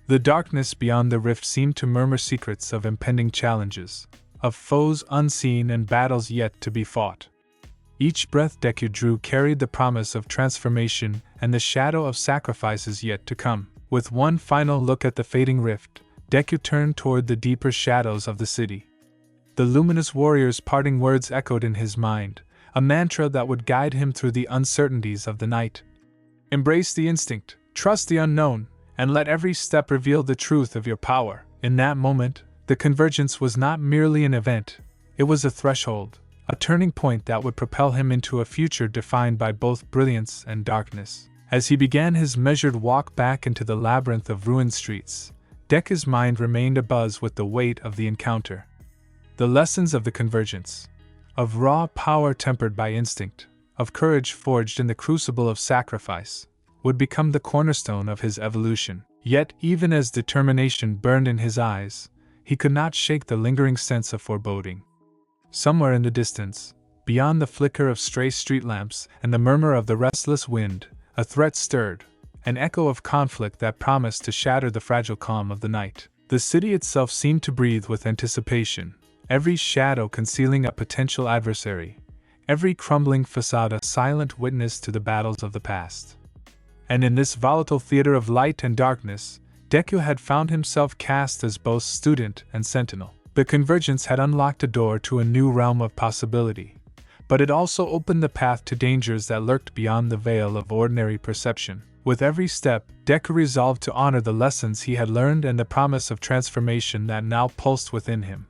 The darkness beyond the rift seemed to murmur secrets of impending challenges, of foes unseen and battles yet to be fought. Each breath Deku drew carried the promise of transformation and the shadow of sacrifices yet to come. With one final look at the fading rift, Deku turned toward the deeper shadows of the city. The luminous warrior's parting words echoed in his mind, a mantra that would guide him through the uncertainties of the night. "Embrace the instinct, trust the unknown, and let every step reveal the truth of your power." In that moment, the convergence was not merely an event, it was a threshold, a turning point that would propel him into a future defined by both brilliance and darkness. As he began his measured walk back into the labyrinth of ruined streets, Deku's mind remained abuzz with the weight of the encounter. The lessons of the convergence, of raw power tempered by instinct, of courage forged in the crucible of sacrifice, would become the cornerstone of his evolution. Yet, even as determination burned in his eyes, he could not shake the lingering sense of foreboding. Somewhere in the distance, beyond the flicker of stray street lamps and the murmur of the restless wind, a threat stirred, an echo of conflict that promised to shatter the fragile calm of the night. The city itself seemed to breathe with anticipation, every shadow concealing a potential adversary, every crumbling facade a silent witness to the battles of the past. And in this volatile theater of light and darkness, Deku had found himself cast as both student and sentinel. The convergence had unlocked a door to a new realm of possibility, but it also opened the path to dangers that lurked beyond the veil of ordinary perception. With every step, Deku resolved to honor the lessons he had learned and the promise of transformation that now pulsed within him.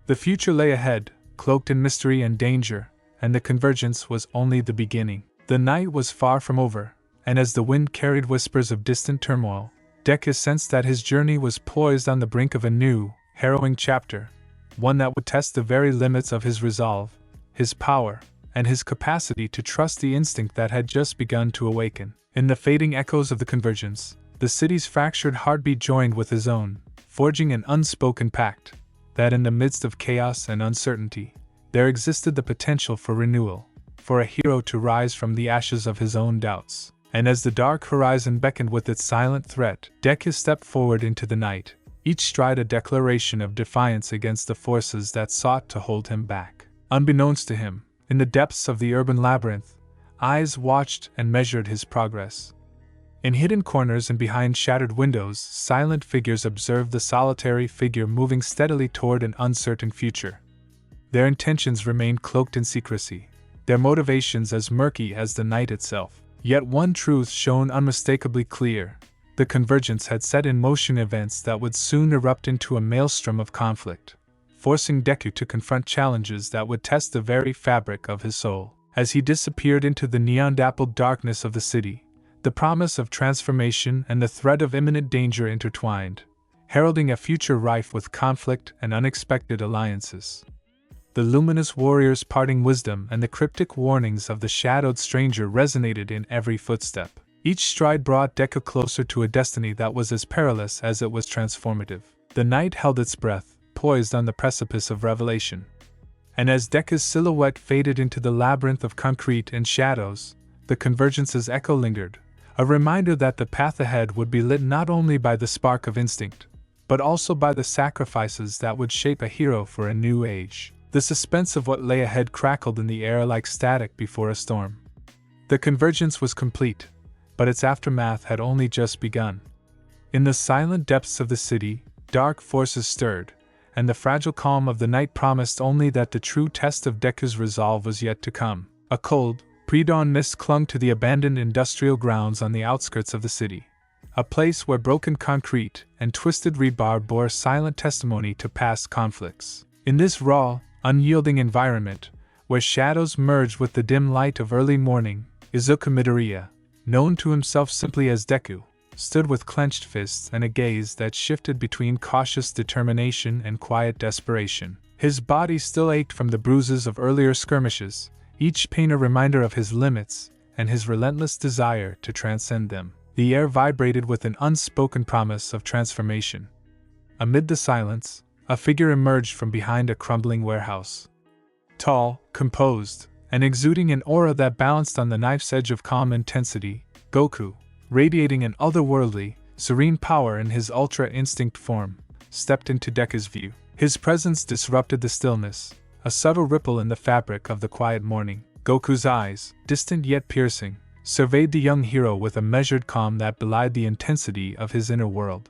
The future lay ahead, cloaked in mystery and danger, and the convergence was only the beginning. The night was far from over, and as the wind carried whispers of distant turmoil, Deku sensed that his journey was poised on the brink of a new, harrowing chapter, one that would test the very limits of his resolve, his power, and his capacity to trust the instinct that had just begun to awaken. In the fading echoes of the convergence, the city's fractured heartbeat joined with his own, forging an unspoken pact, that in the midst of chaos and uncertainty, there existed the potential for renewal, for a hero to rise from the ashes of his own doubts. And as the dark horizon beckoned with its silent threat, Deku stepped forward into the night, each stride a declaration of defiance against the forces that sought to hold him back. Unbeknownst to him, in the depths of the urban labyrinth, eyes watched and measured his progress. In hidden corners and behind shattered windows, silent figures observed the solitary figure moving steadily toward an uncertain future. Their intentions remained cloaked in secrecy, their motivations as murky as the night itself. Yet one truth shone unmistakably clear: the convergence had set in motion events that would soon erupt into a maelstrom of conflict, forcing Deku to confront challenges that would test the very fabric of his soul. As he disappeared into the neon-dappled darkness of the city, the promise of transformation and the threat of imminent danger intertwined, heralding a future rife with conflict and unexpected alliances. The luminous warrior's parting wisdom and the cryptic warnings of the shadowed stranger resonated in every footstep. Each stride brought Deku closer to a destiny that was as perilous as it was transformative. The night held its breath, poised on the precipice of revelation. And as Deku's silhouette faded into the labyrinth of concrete and shadows, the convergence's echo lingered, a reminder that the path ahead would be lit not only by the spark of instinct, but also by the sacrifices that would shape a hero for a new age. The suspense of what lay ahead crackled in the air like static before a storm. The convergence was complete, but its aftermath had only just begun. In the silent depths of the city, dark forces stirred, and the fragile calm of the night promised only that the true test of Deku's resolve was yet to come. A cold, pre-dawn mist clung to the abandoned industrial grounds on the outskirts of the city, a place where broken concrete and twisted rebar bore silent testimony to past conflicts. In this raw, unyielding environment, where shadows merged with the dim light of early morning, Izuku Midoriya, known to himself simply as Deku, stood with clenched fists and a gaze that shifted between cautious determination and quiet desperation. His body still ached from the bruises of earlier skirmishes, each pain a reminder of his limits and his relentless desire to transcend them. The air vibrated with an unspoken promise of transformation. Amid the silence, a figure emerged from behind a crumbling warehouse. Tall, composed, and exuding an aura that balanced on the knife's edge of calm intensity, Goku, radiating an otherworldly, serene power in his ultra-instinct form, stepped into Deku's view. His presence disrupted the stillness, a subtle ripple in the fabric of the quiet morning. Goku's eyes, distant yet piercing, surveyed the young hero with a measured calm that belied the intensity of his inner world.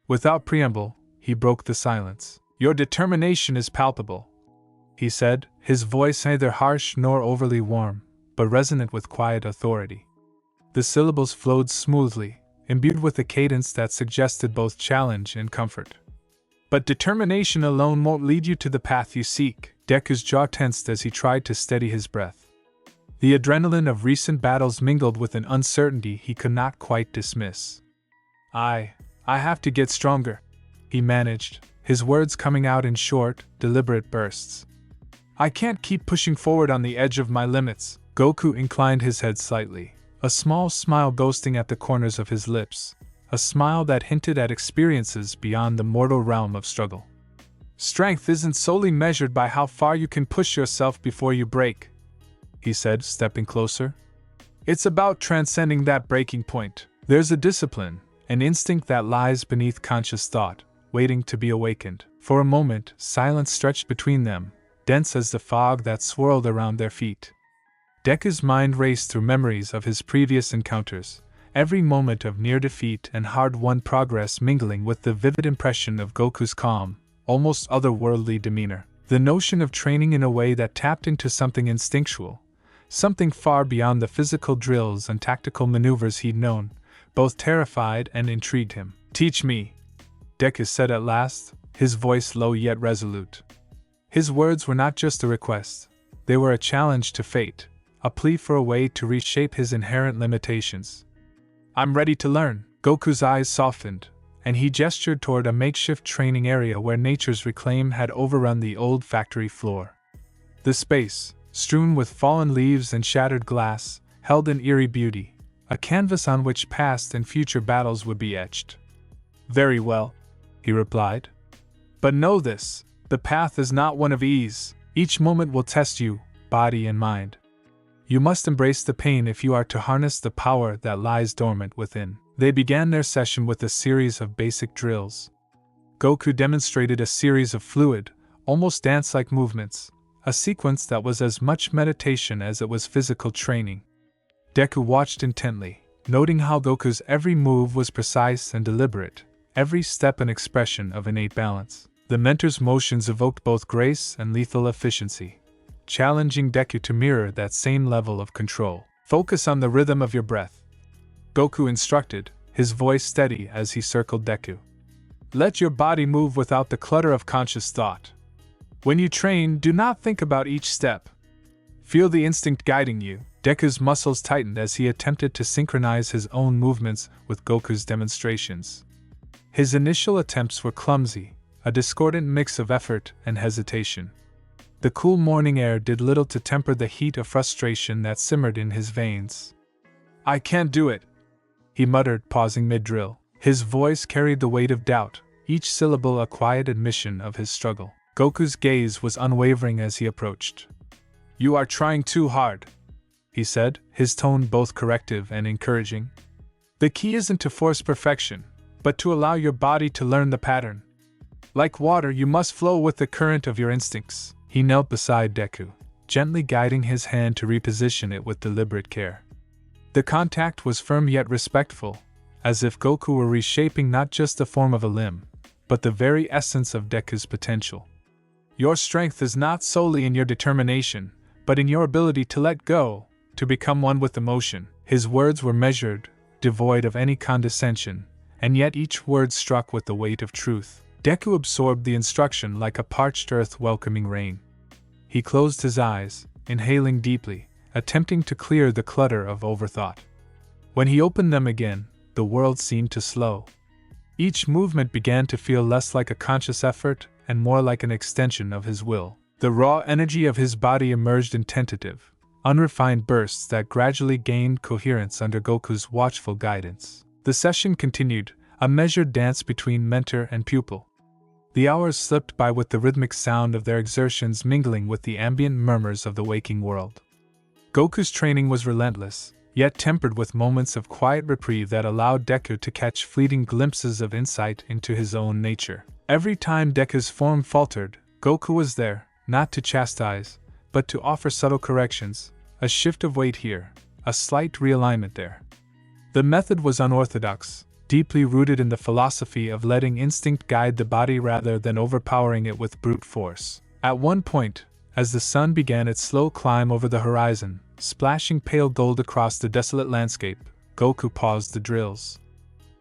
Without preamble, he broke the silence. "Your determination is palpable," he said, his voice neither harsh nor overly warm, but resonant with quiet authority. The syllables flowed smoothly, imbued with a cadence that suggested both challenge and comfort. "But determination alone won't lead you to the path you seek." Deku's jaw tensed as he tried to steady his breath. The adrenaline of recent battles mingled with an uncertainty he could not quite dismiss. I have to get stronger," he managed, his words coming out in short, deliberate bursts. "I can't keep pushing forward on the edge of my limits." Goku inclined his head slightly, a small smile ghosting at the corners of his lips, a smile that hinted at experiences beyond the mortal realm of struggle. "Strength isn't solely measured by how far you can push yourself before you break," he said, stepping closer. "It's about transcending that breaking point. There's a discipline, an instinct that lies beneath conscious thought, waiting to be awakened." For a moment, silence stretched between them, dense as the fog that swirled around their feet. Deku's mind raced through memories of his previous encounters, every moment of near defeat and hard-won progress mingling with the vivid impression of Goku's calm, almost otherworldly demeanor. The notion of training in a way that tapped into something instinctual, something far beyond the physical drills and tactical maneuvers he'd known, both terrified and intrigued him. "Teach me," Deku said at last, his voice low yet resolute. His words were not just a request, they were a challenge to fate, a plea for a way to reshape his inherent limitations. "I'm ready to learn." Goku's eyes softened, and he gestured toward a makeshift training area where nature's reclaim had overrun the old factory floor. The space, strewn with fallen leaves and shattered glass, held an eerie beauty, a canvas on which past and future battles would be etched. "Very well," he replied. "But know this, the path is not one of ease. Each moment will test you, body and mind. You must embrace the pain if you are to harness the power that lies dormant within." They began their session with a series of basic drills. Goku demonstrated a series of fluid, almost dance-like movements, a sequence that was as much meditation as it was physical training. Deku watched intently, noting how Goku's every move was precise and deliberate, every step an expression of innate balance. The mentor's motions evoked both grace and lethal efficiency, challenging Deku to mirror that same level of control. Focus on the rhythm of your breath, Goku instructed, his voice steady as he circled Deku. Let your body move without the clutter of conscious thought. When you train, do not think about each step. Feel the instinct guiding you. Deku's muscles tightened as he attempted to synchronize his own movements with Goku's demonstrations. His initial attempts were clumsy, a discordant mix of effort and hesitation. The cool morning air did little to temper the heat of frustration that simmered in his veins. I can't do it, he muttered, pausing mid-drill. His voice carried the weight of doubt, each syllable a quiet admission of his struggle. Goku's gaze was unwavering as he approached. You are trying too hard, he said, his tone both corrective and encouraging. The key isn't to force perfection, but to allow your body to learn the pattern. Like water, you must flow with the current of your instincts. He knelt beside Deku, gently guiding his hand to reposition it with deliberate care. The contact was firm yet respectful, as if Goku were reshaping not just the form of a limb, but the very essence of Deku's potential. Your strength is not solely in your determination, but in your ability to let go, to become one with emotion. His words were measured, devoid of any condescension, and yet each word struck with the weight of truth. Deku absorbed the instruction like a parched earth welcoming rain. He closed his eyes, inhaling deeply, attempting to clear the clutter of overthought. When he opened them again, the world seemed to slow. Each movement began to feel less like a conscious effort and more like an extension of his will. The raw energy of his body emerged in tentative, unrefined bursts that gradually gained coherence under Goku's watchful guidance. The session continued, a measured dance between mentor and pupil. The hours slipped by with the rhythmic sound of their exertions mingling with the ambient murmurs of the waking world. Goku's training was relentless, yet tempered with moments of quiet reprieve that allowed Deku to catch fleeting glimpses of insight into his own nature. Every time Deku's form faltered, Goku was there, not to chastise, but to offer subtle corrections, a shift of weight here, a slight realignment there. The method was unorthodox, deeply rooted in the philosophy of letting instinct guide the body rather than overpowering it with brute force. At one point, as the sun began its slow climb over the horizon, splashing pale gold across the desolate landscape, Goku paused the drills.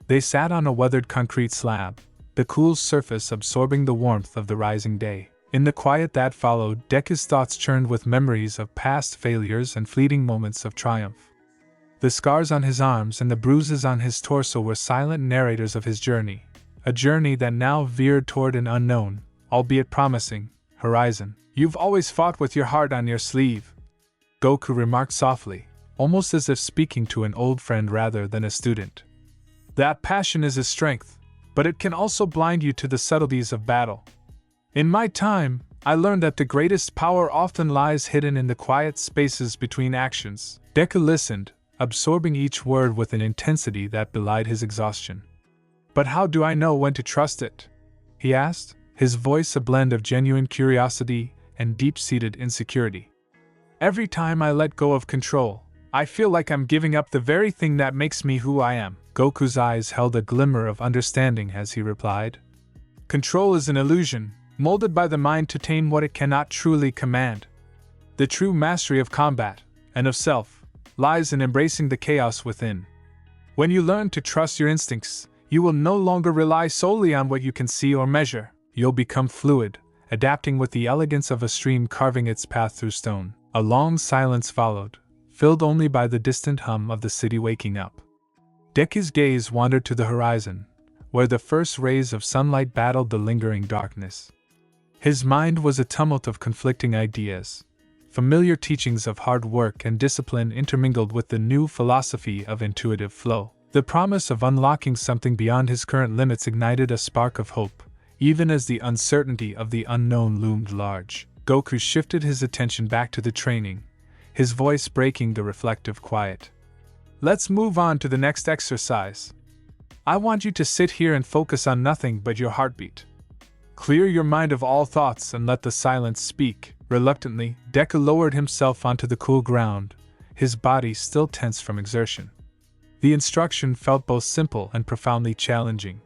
They sat on a weathered concrete slab, the cool surface absorbing the warmth of the rising day. In the quiet that followed, Deku's thoughts churned with memories of past failures and fleeting moments of triumph. The scars on his arms and the bruises on his torso were silent narrators of his journey, a journey that now veered toward an unknown, albeit promising, horizon. You've always fought with your heart on your sleeve, Goku remarked softly, almost as if speaking to an old friend rather than a student. That passion is a strength, but it can also blind you to the subtleties of battle. In my time, I learned that the greatest power often lies hidden in the quiet spaces between actions. Deku listened, absorbing each word with an intensity that belied his exhaustion. But how do I know when to trust it? He asked, his voice a blend of genuine curiosity and deep-seated insecurity. Every time I let go of control, I feel like I'm giving up the very thing that makes me who I am. Goku's eyes held a glimmer of understanding as he replied. Control is an illusion, molded by the mind to tame what it cannot truly command. The true mastery of combat, and of self, lies in embracing the chaos within. When you learn to trust your instincts, you will no longer rely solely on what you can see or measure. You'll become fluid, adapting with the elegance of a stream carving its path through stone. A long silence followed, filled only by the distant hum of the city waking up. Deku's gaze wandered to the horizon, where the first rays of sunlight battled the lingering darkness. His mind was a tumult of conflicting ideas. Familiar teachings of hard work and discipline intermingled with the new philosophy of intuitive flow. The promise of unlocking something beyond his current limits ignited a spark of hope, even as the uncertainty of the unknown loomed large. Goku shifted his attention back to the training, his voice breaking the reflective quiet. Let's move on to the next exercise. I want you to sit here and focus on nothing but your heartbeat. Clear your mind of all thoughts and let the silence speak. Reluctantly, Deku lowered himself onto the cool ground, his body still tense from exertion. The instruction felt both simple and profoundly challenging.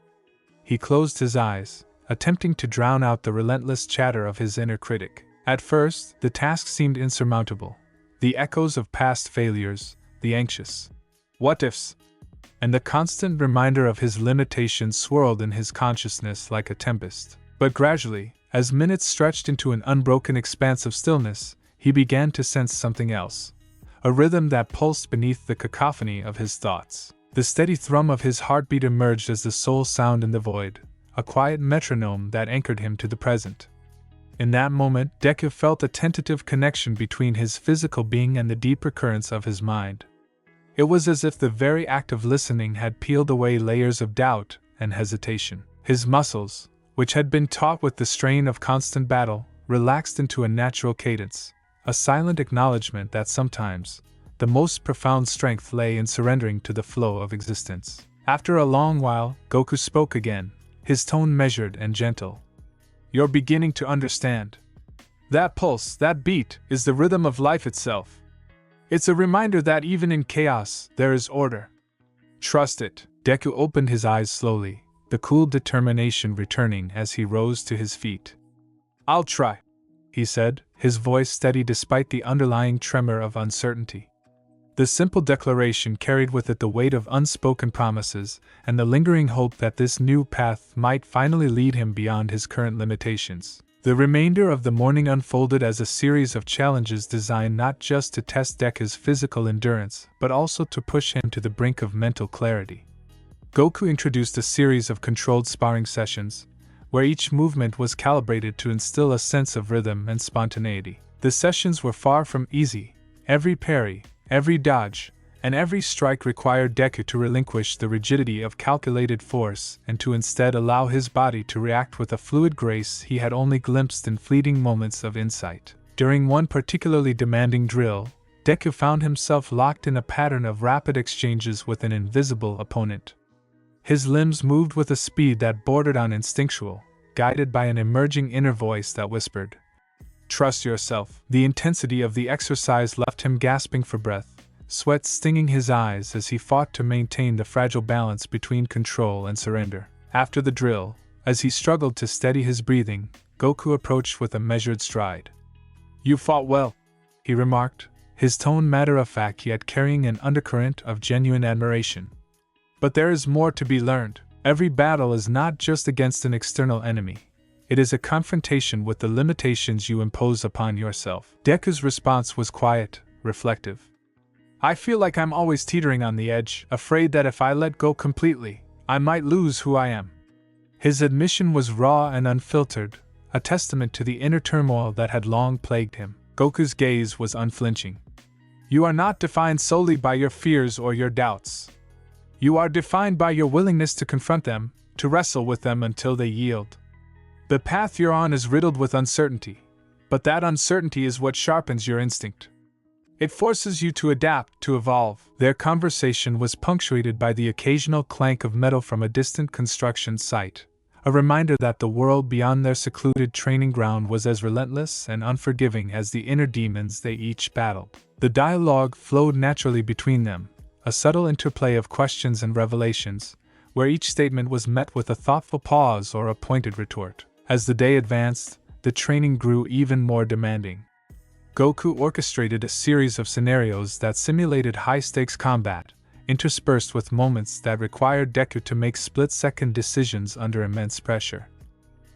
He closed his eyes, attempting to drown out the relentless chatter of his inner critic. At first, the task seemed insurmountable. The echoes of past failures, the anxious what-ifs, and the constant reminder of his limitations swirled in his consciousness like a tempest. But gradually, as minutes stretched into an unbroken expanse of stillness, he began to sense something else. A rhythm that pulsed beneath the cacophony of his thoughts. The steady thrum of his heartbeat emerged as the sole sound in the void, a quiet metronome that anchored him to the present. In that moment, Deku felt a tentative connection between his physical being and the deeper currents of his mind. It was as if the very act of listening had peeled away layers of doubt and hesitation. His muscles, which had been taut with the strain of constant battle, relaxed into a natural cadence, a silent acknowledgement that sometimes the most profound strength lay in surrendering to the flow of existence. After a long while, Goku spoke again, his tone measured and gentle. "You're beginning to understand. That pulse, that beat, is the rhythm of life itself. It's a reminder that even in chaos, there is order. Trust it." Deku opened his eyes slowly, the cool determination returning as he rose to his feet. "I'll try," he said, his voice steady despite the underlying tremor of uncertainty. The simple declaration carried with it the weight of unspoken promises and the lingering hope that this new path might finally lead him beyond his current limitations. The remainder of the morning unfolded as a series of challenges designed not just to test Deku's physical endurance, but also to push him to the brink of mental clarity. Goku introduced a series of controlled sparring sessions, where each movement was calibrated to instill a sense of rhythm and spontaneity. The sessions were far from easy. Every parry, every dodge, and every strike required Deku to relinquish the rigidity of calculated force and to instead allow his body to react with a fluid grace he had only glimpsed in fleeting moments of insight. During one particularly demanding drill, Deku found himself locked in a pattern of rapid exchanges with an invisible opponent. His limbs moved with a speed that bordered on instinctual, guided by an emerging inner voice that whispered, "Trust yourself." The intensity of the exercise left him gasping for breath, sweat stinging his eyes as he fought to maintain the fragile balance between control and surrender. After the drill, as he struggled to steady his breathing, Goku approached with a measured stride. "You fought well," he remarked, his tone matter-of-fact yet carrying an undercurrent of genuine admiration. "But there is more to be learned. Every battle is not just against an external enemy. It is a confrontation with the limitations you impose upon yourself." Deku's response was quiet, reflective. "I feel like I'm always teetering on the edge, afraid that if I let go completely, I might lose who I am." His admission was raw and unfiltered, a testament to the inner turmoil that had long plagued him. Goku's gaze was unflinching. "You are not defined solely by your fears or your doubts. You are defined by your willingness to confront them, to wrestle with them until they yield. The path you're on is riddled with uncertainty, but that uncertainty is what sharpens your instinct. It forces you to adapt, to evolve." Their conversation was punctuated by the occasional clank of metal from a distant construction site, a reminder that the world beyond their secluded training ground was as relentless and unforgiving as the inner demons they each battled. The dialogue flowed naturally between them, a subtle interplay of questions and revelations, where each statement was met with a thoughtful pause or a pointed retort. As the day advanced, the training grew even more demanding. Goku orchestrated a series of scenarios that simulated high-stakes combat, interspersed with moments that required Deku to make split-second decisions under immense pressure.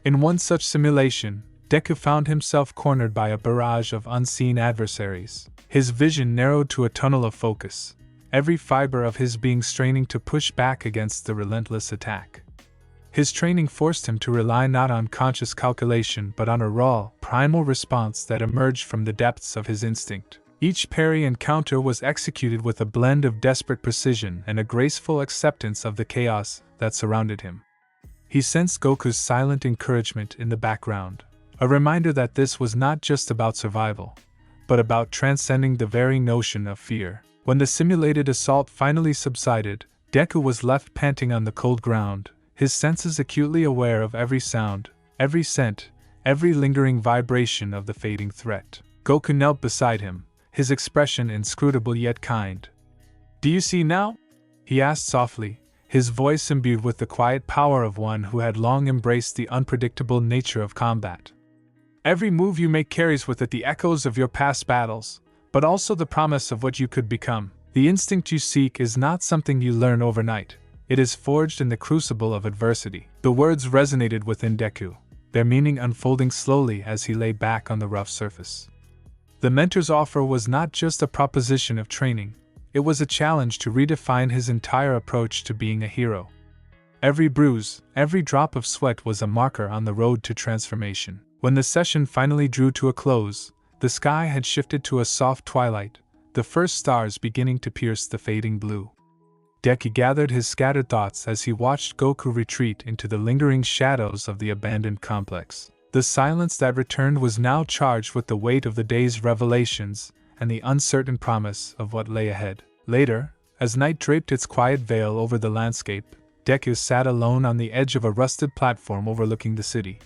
In one such simulation, Deku found himself cornered by a barrage of unseen adversaries. His vision narrowed to a tunnel of focus, every fiber of his being straining to push back against the relentless attack. His training forced him to rely not on conscious calculation but on a raw, primal response that emerged from the depths of his instinct. Each parry and counter was executed with a blend of desperate precision and a graceful acceptance of the chaos that surrounded him. He sensed Goku's silent encouragement in the background, a reminder that this was not just about survival, but about transcending the very notion of fear. When the simulated assault finally subsided, Deku was left panting on the cold ground, his senses acutely aware of every sound, every scent, every lingering vibration of the fading threat. Goku knelt beside him, his expression inscrutable yet kind. "Do you see now?" he asked softly, his voice imbued with the quiet power of one who had long embraced the unpredictable nature of combat. Every move you make carries with it the echoes of your past battles, but also the promise of what you could become. The instinct you seek is not something you learn overnight. It is forged in the crucible of adversity. The words resonated within Deku, their meaning unfolding slowly as he lay back on the rough surface. The mentor's offer was not just a proposition of training, it was a challenge to redefine his entire approach to being a hero. Every bruise, every drop of sweat was a marker on the road to transformation. When the session finally drew to a close, the sky had shifted to a soft twilight, the first stars beginning to pierce the fading blue. Deku gathered his scattered thoughts as he watched Goku retreat into the lingering shadows of the abandoned complex. The silence that returned was now charged with the weight of the day's revelations and the uncertain promise of what lay ahead. Later, as night draped its quiet veil over the landscape, Deku sat alone on the edge of a rusted platform overlooking the city.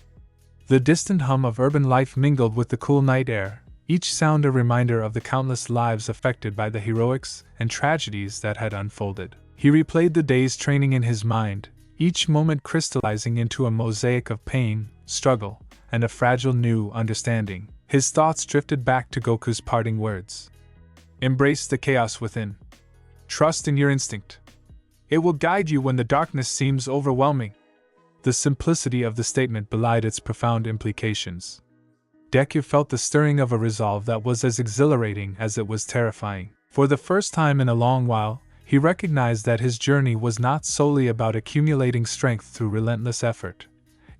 The distant hum of urban life mingled with the cool night air, each sound a reminder of the countless lives affected by the heroics and tragedies that had unfolded. He replayed the day's training in his mind, each moment crystallizing into a mosaic of pain, struggle, and a fragile new understanding. His thoughts drifted back to Goku's parting words. Embrace the chaos within. Trust in your instinct. It will guide you when the darkness seems overwhelming. The simplicity of the statement belied its profound implications. Deku felt the stirring of a resolve that was as exhilarating as it was terrifying. For the first time in a long while, he recognized that his journey was not solely about accumulating strength through relentless effort.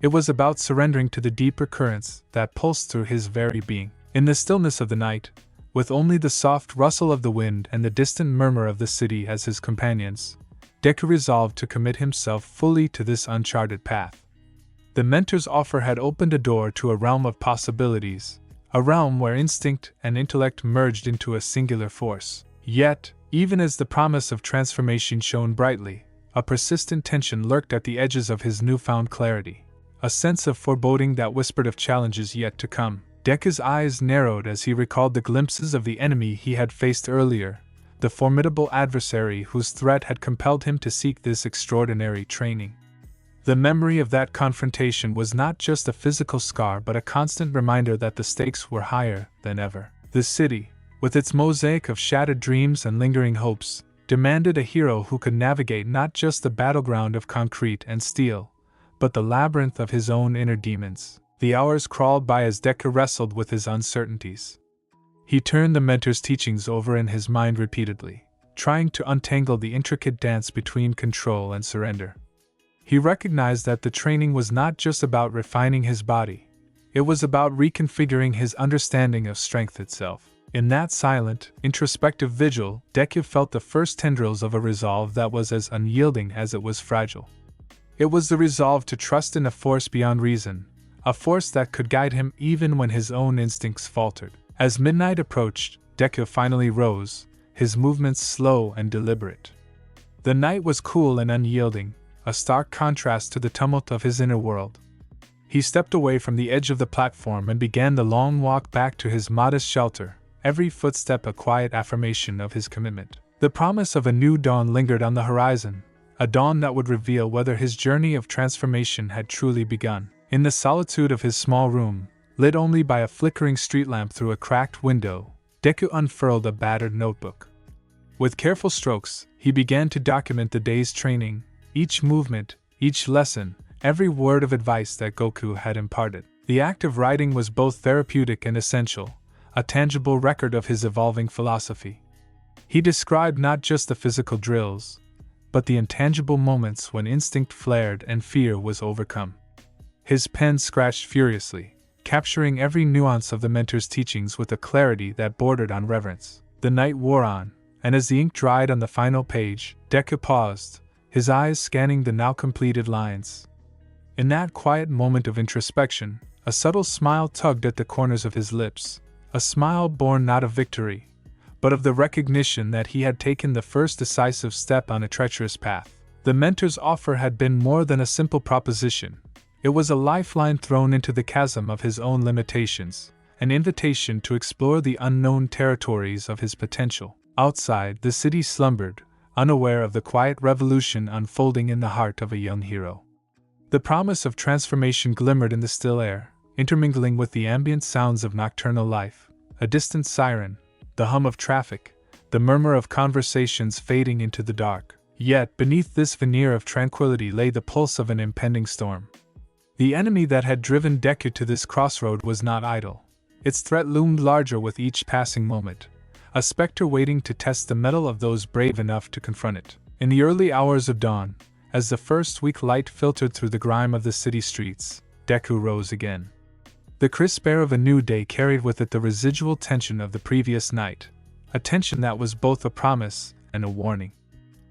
It was about surrendering to the deeper currents that pulsed through his very being. In the stillness of the night, with only the soft rustle of the wind and the distant murmur of the city as his companions, Deku resolved to commit himself fully to this uncharted path. The mentor's offer had opened a door to a realm of possibilities, a realm where instinct and intellect merged into a singular force. Yet, even as the promise of transformation shone brightly, a persistent tension lurked at the edges of his newfound clarity, a sense of foreboding that whispered of challenges yet to come. Deku's eyes narrowed as he recalled the glimpses of the enemy he had faced earlier, the formidable adversary whose threat had compelled him to seek this extraordinary training. The memory of that confrontation was not just a physical scar but a constant reminder that the stakes were higher than ever. The city, with its mosaic of shattered dreams and lingering hopes, demanded a hero who could navigate not just the battleground of concrete and steel, but the labyrinth of his own inner demons. The hours crawled by as Deku wrestled with his uncertainties. He turned the mentor's teachings over in his mind repeatedly, trying to untangle the intricate dance between control and surrender. He recognized that the training was not just about refining his body, it was about reconfiguring his understanding of strength itself. In that silent, introspective vigil, Deku felt the first tendrils of a resolve that was as unyielding as it was fragile. It was the resolve to trust in a force beyond reason, a force that could guide him even when his own instincts faltered. As midnight approached, Deku finally rose, his movements slow and deliberate. The night was cool and unyielding, a stark contrast to the tumult of his inner world. He stepped away from the edge of the platform and began the long walk back to his modest shelter, every footstep a quiet affirmation of his commitment. The promise of a new dawn lingered on the horizon, a dawn that would reveal whether his journey of transformation had truly begun. In the solitude of his small room, lit only by a flickering street lamp through a cracked window, Deku unfurled a battered notebook. With careful strokes, he began to document the day's training, each movement, each lesson, every word of advice that Goku had imparted. The act of writing was both therapeutic and essential, a tangible record of his evolving philosophy. He described not just the physical drills, but the intangible moments when instinct flared and fear was overcome. His pen scratched furiously, capturing every nuance of the mentor's teachings with a clarity that bordered on reverence. The night wore on, and as the ink dried on the final page, Deku paused, his eyes scanning the now completed lines. In that quiet moment of introspection, a subtle smile tugged at the corners of his lips, a smile born not of victory, but of the recognition that he had taken the first decisive step on a treacherous path. The mentor's offer had been more than a simple proposition. It was a lifeline thrown into the chasm of his own limitations, an invitation to explore the unknown territories of his potential. Outside, the city slumbered, unaware of the quiet revolution unfolding in the heart of a young hero. The promise of transformation glimmered in the still air, intermingling with the ambient sounds of nocturnal life, a distant siren, the hum of traffic, the murmur of conversations fading into the dark. Yet, beneath this veneer of tranquility lay the pulse of an impending storm. The enemy that had driven Deku to this crossroad was not idle. Its threat loomed larger with each passing moment, a specter waiting to test the mettle of those brave enough to confront it. In the early hours of dawn, as the first weak light filtered through the grime of the city streets, Deku rose again. The crisp air of a new day carried with it the residual tension of the previous night, a tension that was both a promise and a warning.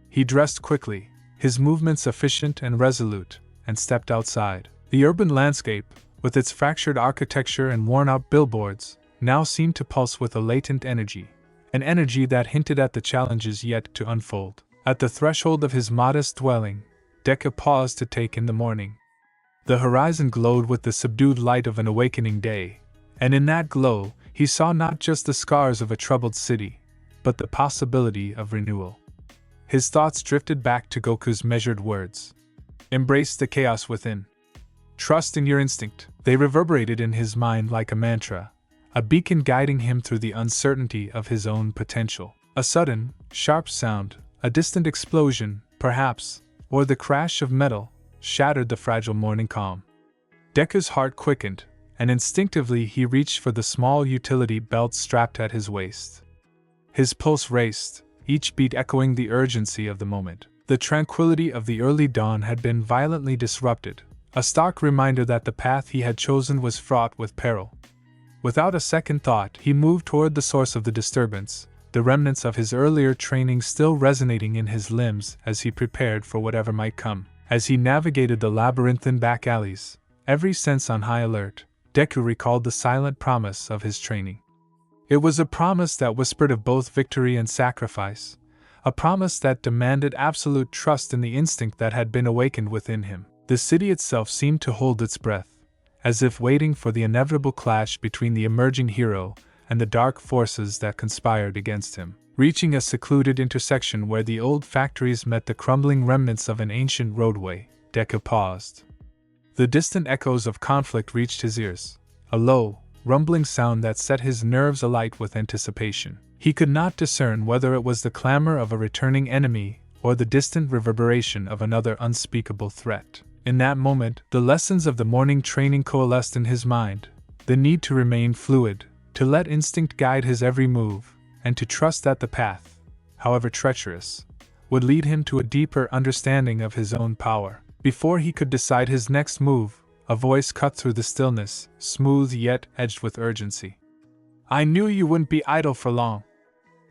He dressed quickly, his movements efficient and resolute, and stepped outside. The urban landscape, with its fractured architecture and worn-out billboards, now seemed to pulse with a latent energy, an energy that hinted at the challenges yet to unfold. At the threshold of his modest dwelling, Deku paused to take in the morning. The horizon glowed with the subdued light of an awakening day, and in that glow, he saw not just the scars of a troubled city, but the possibility of renewal. His thoughts drifted back to Goku's measured words. Embrace the chaos within. Trust in your instinct. They reverberated in his mind like a mantra, a beacon guiding him through the uncertainty of his own potential. A sudden, sharp sound, a distant explosion, perhaps, or the crash of metal, shattered the fragile morning calm. Deku's heart quickened, and instinctively he reached for the small utility belt strapped at his waist. His pulse raced, each beat echoing the urgency of the moment. The tranquility of the early dawn had been violently disrupted, a stark reminder that the path he had chosen was fraught with peril. Without a second thought, he moved toward the source of the disturbance, the remnants of his earlier training still resonating in his limbs as he prepared for whatever might come. As he navigated the labyrinthine back alleys, every sense on high alert, Deku recalled the silent promise of his training. It was a promise that whispered of both victory and sacrifice, a promise that demanded absolute trust in the instinct that had been awakened within him. The city itself seemed to hold its breath, as if waiting for the inevitable clash between the emerging hero and the dark forces that conspired against him. Reaching a secluded intersection where the old factories met the crumbling remnants of an ancient roadway, Deku paused. The distant echoes of conflict reached his ears, a low, rumbling sound that set his nerves alight with anticipation. He could not discern whether it was the clamor of a returning enemy or the distant reverberation of another unspeakable threat. In that moment, the lessons of the morning training coalesced in his mind, the need to remain fluid, to let instinct guide his every move, and to trust that the path, however treacherous, would lead him to a deeper understanding of his own power. Before he could decide his next move, a voice cut through the stillness, smooth yet edged with urgency. I knew you wouldn't be idle for long.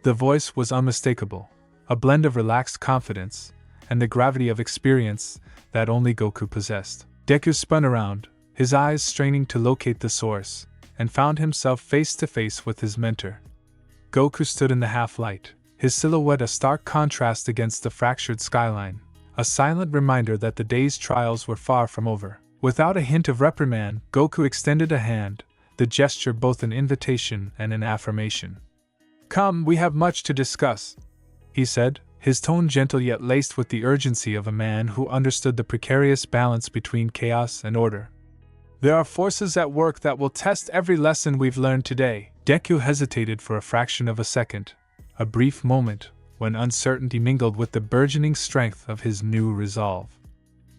The voice was unmistakable, a blend of relaxed confidence and the gravity of experience that only Goku possessed. Deku spun around, his eyes straining to locate the source, and found himself face to face with his mentor. Goku stood in the half-light, his silhouette a stark contrast against the fractured skyline, a silent reminder that the day's trials were far from over. Without a hint of reprimand, Goku extended a hand, the gesture both an invitation and an affirmation. Come, we have much to discuss, he said, his tone gentle yet laced with the urgency of a man who understood the precarious balance between chaos and order. There are forces at work that will test every lesson we've learned today. Deku hesitated for a fraction of a second, a brief moment when uncertainty mingled with the burgeoning strength of his new resolve.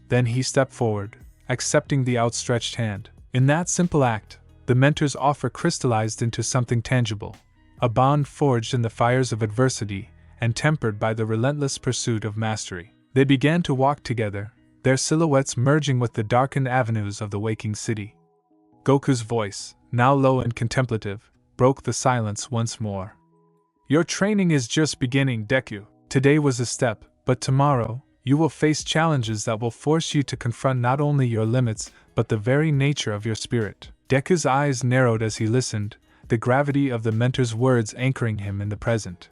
Then he stepped forward, accepting the outstretched hand. In that simple act, the mentor's offer crystallized into something tangible, a bond forged in the fires of adversity and tempered by the relentless pursuit of mastery. They began to walk together, their silhouettes merging with the darkened avenues of the waking city. Goku's voice, now low and contemplative, broke the silence once more. Your training is just beginning, Deku. Today was a step, but tomorrow, you will face challenges that will force you to confront not only your limits, but the very nature of your spirit. Deku's eyes narrowed as he listened, the gravity of the mentor's words anchoring him in the present.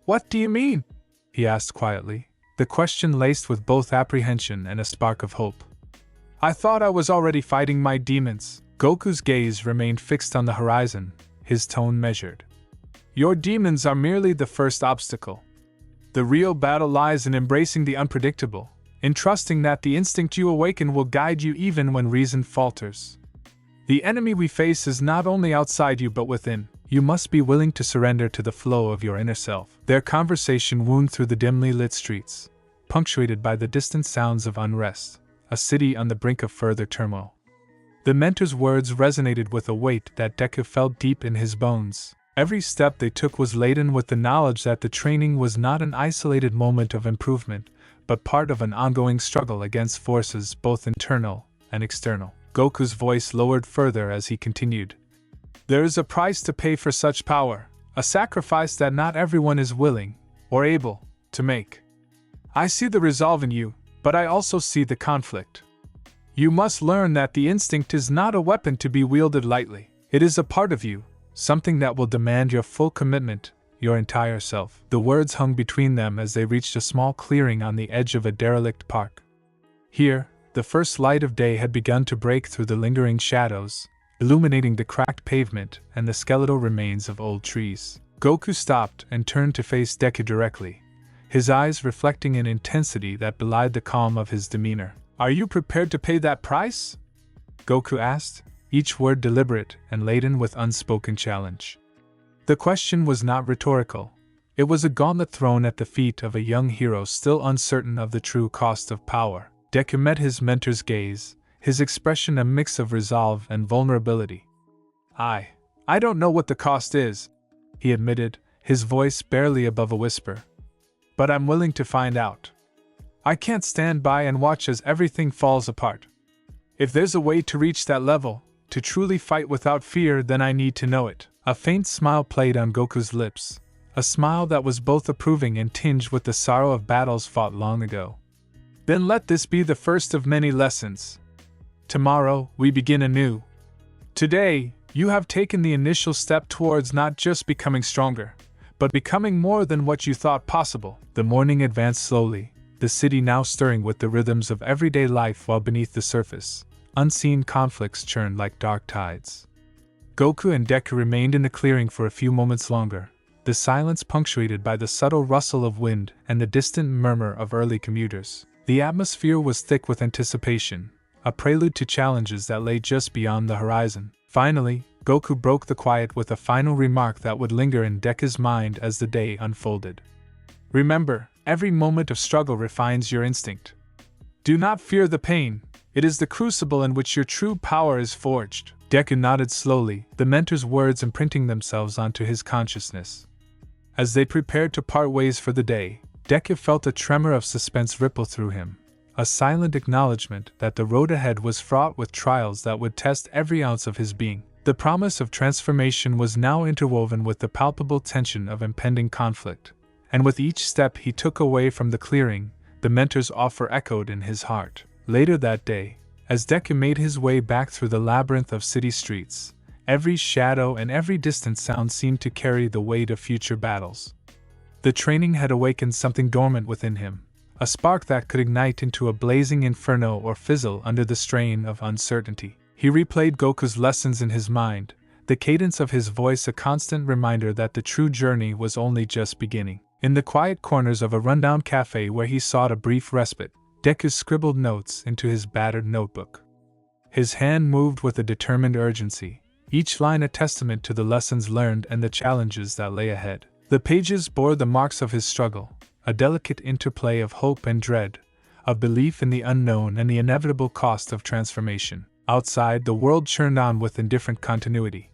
What do you mean? He asked quietly, the question laced with both apprehension and a spark of hope. I thought I was already fighting my demons. Goku's gaze remained fixed on the horizon, his tone measured. Your demons are merely the first obstacle. The real battle lies in embracing the unpredictable, in trusting that the instinct you awaken will guide you even when reason falters. The enemy we face is not only outside you but within. You must be willing to surrender to the flow of your inner self. Their conversation wound through the dimly lit streets, punctuated by the distant sounds of unrest, a city on the brink of further turmoil. The mentor's words resonated with a weight that Deku felt deep in his bones. Every step they took was laden with the knowledge that the training was not an isolated moment of improvement, but part of an ongoing struggle against forces both internal and external. Goku's voice lowered further as he continued. There is a price to pay for such power, a sacrifice that not everyone is willing or able to make. I see the resolve in you, but I also see the conflict. You must learn that the instinct is not a weapon to be wielded lightly. It is a part of you, something that will demand your full commitment, your entire self. The words hung between them as they reached a small clearing on the edge of a derelict park. Here, the first light of day had begun to break through the lingering shadows, illuminating the cracked pavement and the skeletal remains of old trees. Goku stopped and turned to face Deku directly, his eyes reflecting an intensity that belied the calm of his demeanor. Are you prepared to pay that price? Goku asked, each word deliberate and laden with unspoken challenge. The question was not rhetorical. It was a gauntlet thrown at the feet of a young hero still uncertain of the true cost of power. Deku met his mentor's gaze, his expression a mix of resolve and vulnerability. I don't know what the cost is, he admitted, his voice barely above a whisper. But I'm willing to find out. I can't stand by and watch as everything falls apart. If there's a way to reach that level, to truly fight without fear, then I need to know it. A faint smile played on Goku's lips, a smile that was both approving and tinged with the sorrow of battles fought long ago. Then let this be the first of many lessons. Tomorrow, we begin anew. Today, you have taken the initial step towards not just becoming stronger, but becoming more than what you thought possible. The morning advanced slowly, the city now stirring with the rhythms of everyday life while beneath the surface, unseen conflicts churned like dark tides. Goku and Deku remained in the clearing for a few moments longer, the silence punctuated by the subtle rustle of wind and the distant murmur of early commuters. The atmosphere was thick with anticipation, a prelude to challenges that lay just beyond the horizon. Finally, Goku broke the quiet with a final remark that would linger in Deku's mind as the day unfolded. Remember, every moment of struggle refines your instinct. Do not fear the pain, it is the crucible in which your true power is forged. Deku nodded slowly, the mentor's words imprinting themselves onto his consciousness. As they prepared to part ways for the day, Deku felt a tremor of suspense ripple through him, a silent acknowledgement that the road ahead was fraught with trials that would test every ounce of his being. The promise of transformation was now interwoven with the palpable tension of impending conflict, and with each step he took away from the clearing, the mentor's offer echoed in his heart. Later that day, as Deku made his way back through the labyrinth of city streets, every shadow and every distant sound seemed to carry the weight of future battles. The training had awakened something dormant within him, a spark that could ignite into a blazing inferno or fizzle under the strain of uncertainty. He replayed Goku's lessons in his mind, the cadence of his voice a constant reminder that the true journey was only just beginning. In the quiet corners of a rundown cafe where he sought a brief respite, Deku scribbled notes into his battered notebook. His hand moved with a determined urgency, each line a testament to the lessons learned and the challenges that lay ahead. The pages bore the marks of his struggle, a delicate interplay of hope and dread, of belief in the unknown and the inevitable cost of transformation. Outside, the world churned on with indifferent continuity.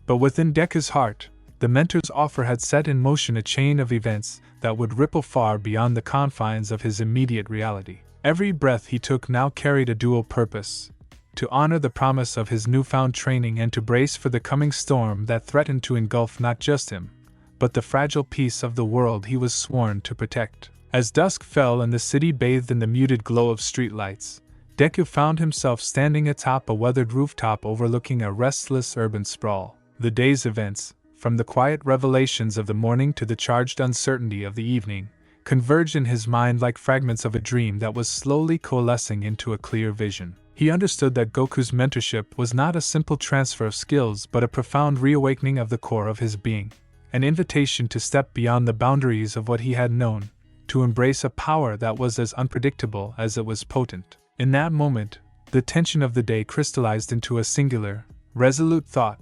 But within Deku's heart, the mentor's offer had set in motion a chain of events that would ripple far beyond the confines of his immediate reality. Every breath he took now carried a dual purpose: to honor the promise of his newfound training and to brace for the coming storm that threatened to engulf not just him, but the fragile peace of the world he was sworn to protect. As dusk fell and the city bathed in the muted glow of streetlights, Deku found himself standing atop a weathered rooftop overlooking a restless urban sprawl. The day's events, from the quiet revelations of the morning to the charged uncertainty of the evening, converged in his mind like fragments of a dream that was slowly coalescing into a clear vision. He understood that Goku's mentorship was not a simple transfer of skills but a profound reawakening of the core of his being, an invitation to step beyond the boundaries of what he had known, to embrace a power that was as unpredictable as it was potent. In that moment, the tension of the day crystallized into a singular, resolute thought.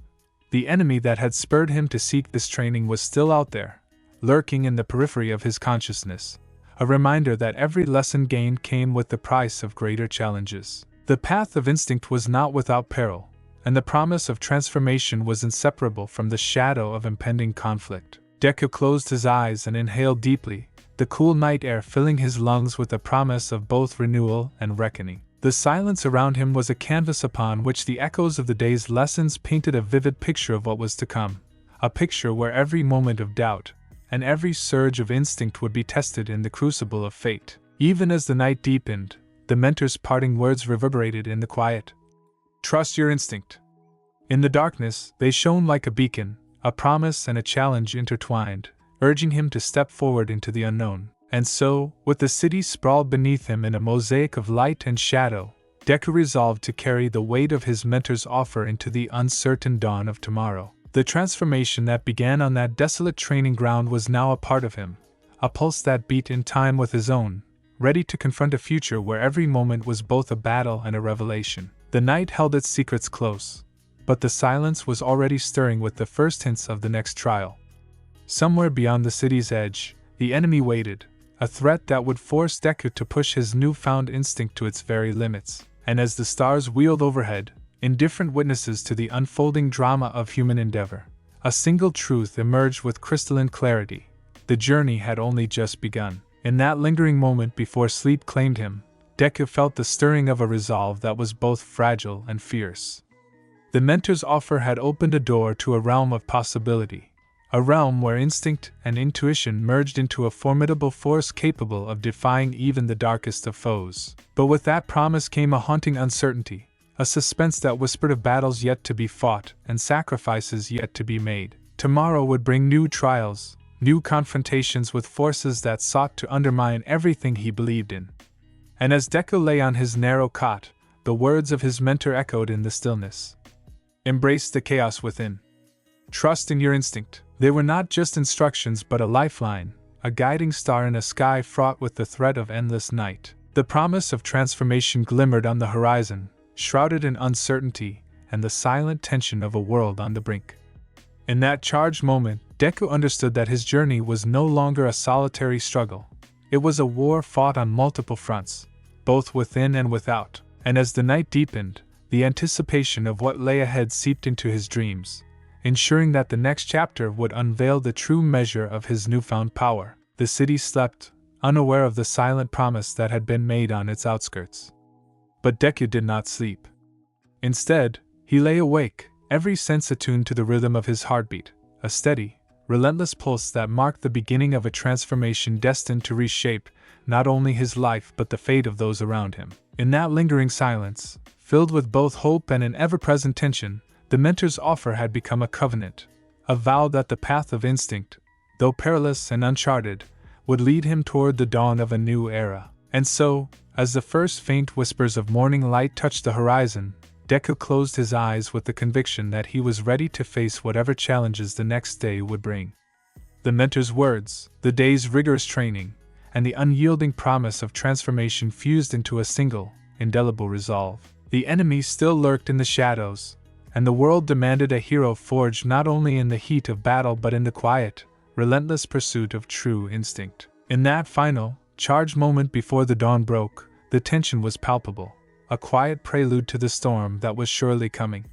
The enemy that had spurred him to seek this training was still out there, lurking in the periphery of his consciousness, a reminder that every lesson gained came with the price of greater challenges. The path of instinct was not without peril, and the promise of transformation was inseparable from the shadow of impending conflict. Deku closed his eyes and inhaled deeply, the cool night air filling his lungs with the promise of both renewal and reckoning. The silence around him was a canvas upon which the echoes of the day's lessons painted a vivid picture of what was to come, a picture where every moment of doubt and every surge of instinct would be tested in the crucible of fate. Even as the night deepened, the mentor's parting words reverberated in the quiet. Trust your instinct. In the darkness, they shone like a beacon, a promise and a challenge intertwined, urging him to step forward into the unknown. And so, with the city sprawled beneath him in a mosaic of light and shadow, Deku resolved to carry the weight of his mentor's offer into the uncertain dawn of tomorrow. The transformation that began on that desolate training ground was now a part of him, a pulse that beat in time with his own, ready to confront a future where every moment was both a battle and a revelation. The night held its secrets close, but the silence was already stirring with the first hints of the next trial. Somewhere beyond the city's edge, the enemy waited, a threat that would force Deku to push his newfound instinct to its very limits. And as the stars wheeled overhead, indifferent witnesses to the unfolding drama of human endeavor, a single truth emerged with crystalline clarity: the journey had only just begun. In that lingering moment before sleep claimed him, Deku felt the stirring of a resolve that was both fragile and fierce. The mentor's offer had opened a door to a realm of possibility, a realm where instinct and intuition merged into a formidable force capable of defying even the darkest of foes. But with that promise came a haunting uncertainty, a suspense that whispered of battles yet to be fought and sacrifices yet to be made. Tomorrow would bring new trials, new confrontations with forces that sought to undermine everything he believed in. And as Deku lay on his narrow cot, the words of his mentor echoed in the stillness. Embrace the chaos within. Trust in your instinct. They were not just instructions but a lifeline, a guiding star in a sky fraught with the threat of endless night. The promise of transformation glimmered on the horizon, shrouded in uncertainty and the silent tension of a world on the brink. In that charged moment, Deku understood that his journey was no longer a solitary struggle. It was a war fought on multiple fronts, both within and without. And as the night deepened, the anticipation of what lay ahead seeped into his dreams, ensuring that the next chapter would unveil the true measure of his newfound power. The city slept, unaware of the silent promise that had been made on its outskirts. But Deku did not sleep. Instead, he lay awake, every sense attuned to the rhythm of his heartbeat, a steady, relentless pulse that marked the beginning of a transformation destined to reshape not only his life but the fate of those around him. In that lingering silence, filled with both hope and an ever-present tension, the mentor's offer had become a covenant, a vow that the path of instinct, though perilous and uncharted, would lead him toward the dawn of a new era. And so, as the first faint whispers of morning light touched the horizon, Deku closed his eyes with the conviction that he was ready to face whatever challenges the next day would bring. The mentor's words, the day's rigorous training, and the unyielding promise of transformation fused into a single, indelible resolve. The enemy still lurked in the shadows, and the world demanded a hero forged not only in the heat of battle but in the quiet, relentless pursuit of true instinct. In that final, charged moment before the dawn broke, the tension was palpable, a quiet prelude to the storm that was surely coming.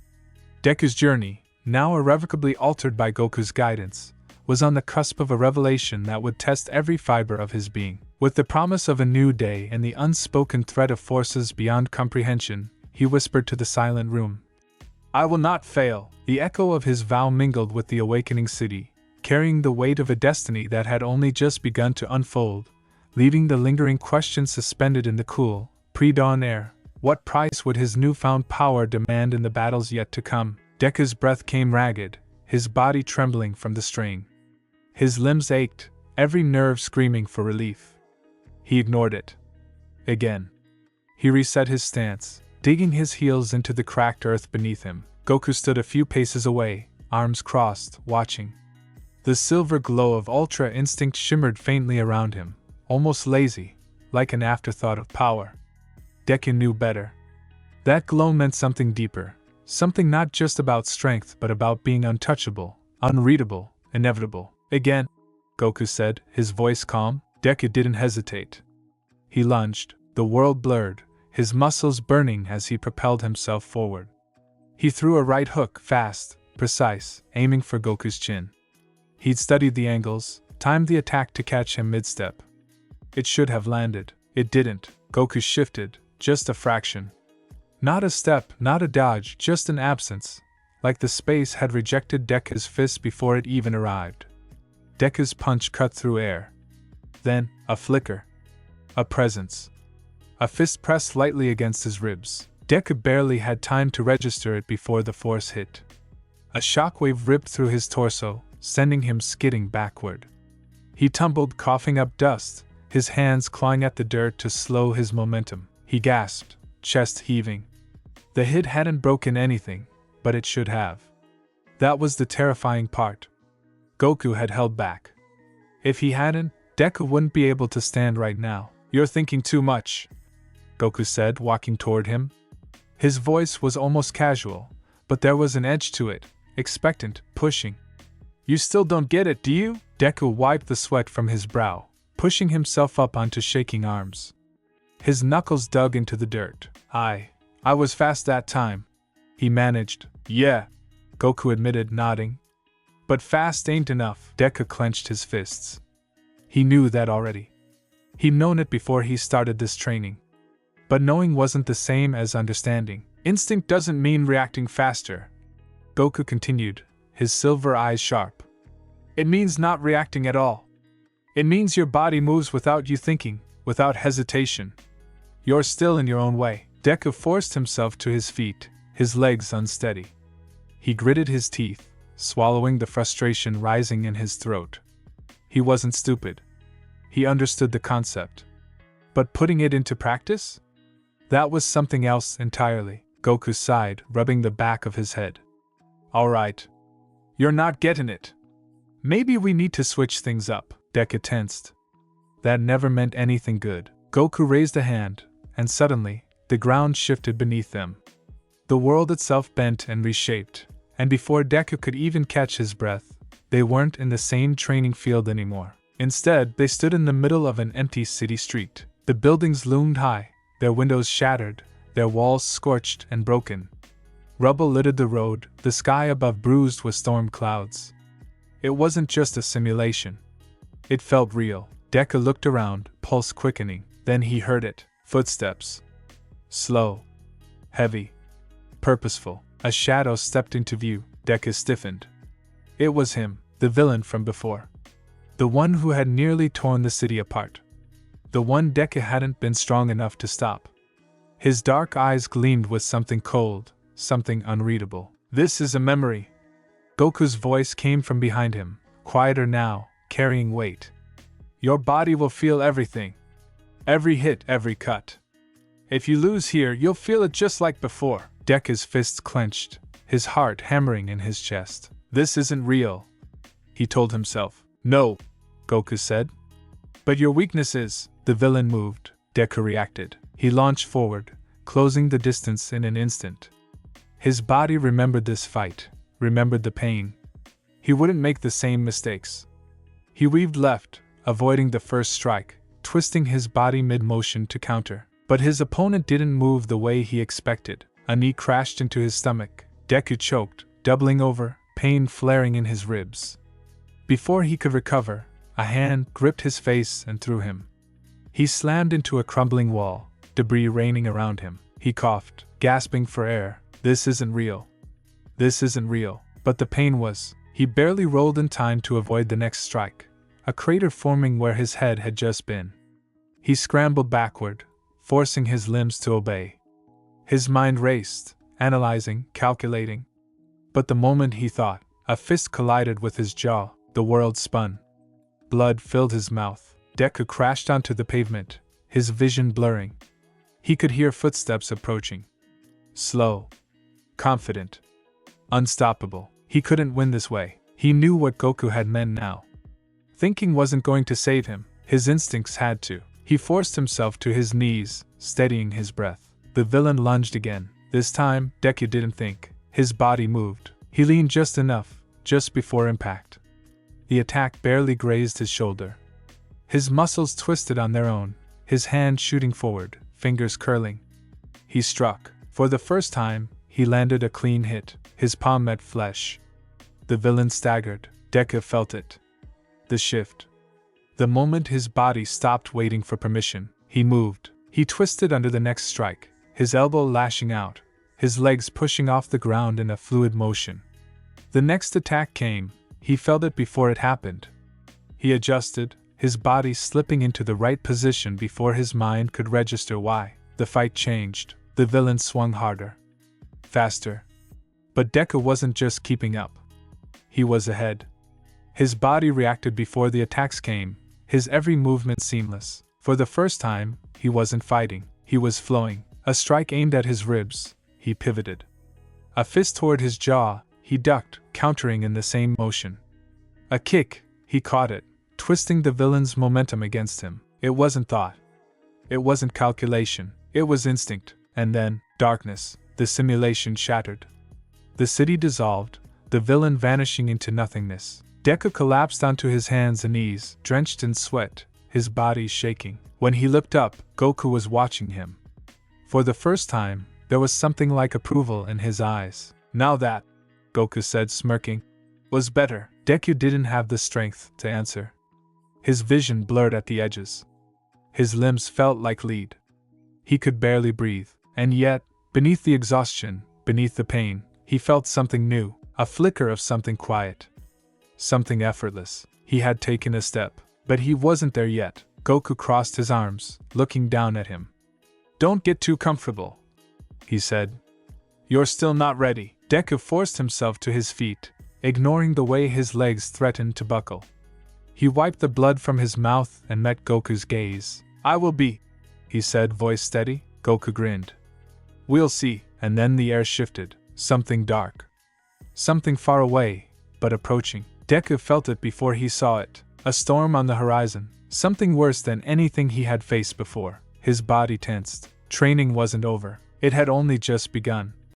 Deku's journey, now irrevocably altered by Goku's guidance, was on the cusp of a revelation that would test every fiber of his being. With the promise of a new day and the unspoken threat of forces beyond comprehension, he whispered to the silent room, "I will not fail." The echo of his vow mingled with the awakening city, carrying the weight of a destiny that had only just begun to unfold, leaving the lingering question suspended in the cool, pre-dawn air. What price would his newfound power demand in the battles yet to come? Deku's breath came ragged, his body trembling from the strain. His limbs ached, every nerve screaming for relief. He ignored it. Again. He reset his stance, digging his heels into the cracked earth beneath him. Goku stood a few paces away, arms crossed, watching. The silver glow of Ultra Instinct shimmered faintly around him, almost lazy, like an afterthought of power. Deku knew better. That glow meant something deeper, something not just about strength but about being untouchable, unreadable, inevitable. Again, Goku said, his voice calm. Deku didn't hesitate. He lunged, the world blurred, his muscles burning as he propelled himself forward. He threw a right hook, fast, precise, aiming for Goku's chin. He'd studied the angles, timed the attack to catch him mid-step. It should have landed. It didn't. Goku shifted, just a fraction. Not a step, not a dodge, just an absence, like the space had rejected Deku's fist before it even arrived. Deku's punch cut through air. Then, a flicker. A presence. A fist pressed lightly against his ribs. Deku barely had time to register it before the force hit. A shockwave ripped through his torso, sending him skidding backward. He tumbled, coughing up dust, his hands clawing at the dirt to slow his momentum. He gasped, chest heaving. The hit hadn't broken anything, but it should have. That was the terrifying part. Goku had held back. If he hadn't, Deku wouldn't be able to stand right now. "You're thinking too much," Goku said, walking toward him. His voice was almost casual, but there was an edge to it, expectant, pushing. "You still don't get it, do you?" Deku wiped the sweat from his brow, pushing himself up onto shaking arms. His knuckles dug into the dirt. I was fast that time," he managed. "Yeah," Goku admitted, nodding. "But fast ain't enough." Deku clenched his fists. He knew that already. He'd known it before he started this training. But knowing wasn't the same as understanding. "Instinct doesn't mean reacting faster," Goku continued, his silver eyes sharp. "It means not reacting at all. It means your body moves without you thinking, without hesitation. You're still in your own way." Deku forced himself to his feet, his legs unsteady. He gritted his teeth, swallowing the frustration rising in his throat. He wasn't stupid. He understood the concept. But putting it into practice? That was something else entirely. Goku sighed, rubbing the back of his head. "Alright. You're not getting it. Maybe we need to switch things up." Deku tensed. That never meant anything good. Goku raised a hand, and suddenly, the ground shifted beneath them. The world itself bent and reshaped, and before Deku could even catch his breath, they weren't in the same training field anymore. Instead, they stood in the middle of an empty city street. The buildings loomed high, their windows shattered, their walls scorched and broken. Rubble littered the road, the sky above bruised with storm clouds. It wasn't just a simulation. It felt real. Deku looked around, pulse quickening. Then he heard it. Footsteps. Slow. Heavy. Purposeful. A shadow stepped into view. Deku stiffened. It was him, the villain from before. The one who had nearly torn the city apart. The one Deku hadn't been strong enough to stop. His dark eyes gleamed with something cold, something unreadable. "This is a memory." Goku's voice came from behind him, quieter now, carrying weight. "Your body will feel everything. Every hit, every cut. If you lose here, you'll feel it just like before." Deku's fists clenched, his heart hammering in his chest. "This isn't real," he told himself. "No," Goku said. "But your weakness is." The villain moved. Deku reacted. He launched forward, closing the distance in an instant. His body remembered this fight, remembered the pain. He wouldn't make the same mistakes. He weaved left, avoiding the first strike, twisting his body mid-motion to counter. But his opponent didn't move the way he expected. A knee crashed into his stomach. Deku choked, doubling over, pain flaring in his ribs. Before he could recover, a hand gripped his face and threw him. He slammed into a crumbling wall, debris raining around him. He coughed, gasping for air. "This isn't real. This isn't real." But the pain was. He barely rolled in time to avoid the next strike, a crater forming where his head had just been. He scrambled backward, forcing his limbs to obey. His mind raced, analyzing, calculating. But the moment he thought, a fist collided with his jaw. The world spun. Blood filled his mouth. Deku crashed onto the pavement, his vision blurring. He could hear footsteps approaching. Slow. Confident. Unstoppable. He couldn't win this way. He knew what Goku had meant now. Thinking wasn't going to save him. His instincts had to. He forced himself to his knees, steadying his breath. The villain lunged again. This time, Deku didn't think. His body moved. He leaned just enough, just before impact. The attack barely grazed his shoulder. His muscles twisted on their own, his hand shooting forward, fingers curling. He struck. For the first time, he landed a clean hit. His palm met flesh. The villain staggered. Deku felt it. The shift. The moment his body stopped waiting for permission, he moved. He twisted under the next strike, his elbow lashing out, his legs pushing off the ground in a fluid motion. The next attack came. He felt it before it happened. He adjusted, his body slipping into the right position before his mind could register why. The fight changed. The villain swung harder. Faster. But Deku wasn't just keeping up. He was ahead. His body reacted before the attacks came, his every movement seamless. For the first time, he wasn't fighting, he was flowing. A strike aimed at his ribs, he pivoted. A fist toward his jaw, he ducked, countering in the same motion. A kick, he caught it, twisting the villain's momentum against him. It wasn't thought. It wasn't calculation, it was instinct. And then, darkness, the simulation shattered. The city dissolved, the villain vanishing into nothingness. Deku collapsed onto his hands and knees, drenched in sweat, his body shaking. When he looked up, Goku was watching him. For the first time, there was something like approval in his eyes. Now that, Goku said smirking, was better. Deku didn't have the strength to answer. His vision blurred at the edges. His limbs felt like lead. He could barely breathe. And yet, beneath the exhaustion, beneath the pain, he felt something new, a flicker of something quiet. Something effortless. He had taken a step, but he wasn't there yet. Goku crossed his arms, looking down at him. "Don't get too comfortable," he said. "You're still not ready." Deku forced himself to his feet, ignoring the way his legs threatened to buckle. He wiped the blood from his mouth and met Goku's gaze. "I will be," he said, voice steady. Goku grinned. "We'll see." And then the air shifted. Something dark. Something far away, but approaching. Deku felt it before he saw it. A storm on the horizon. Something worse than anything he had faced before. His body tensed. Training wasn't over. It had only just begun.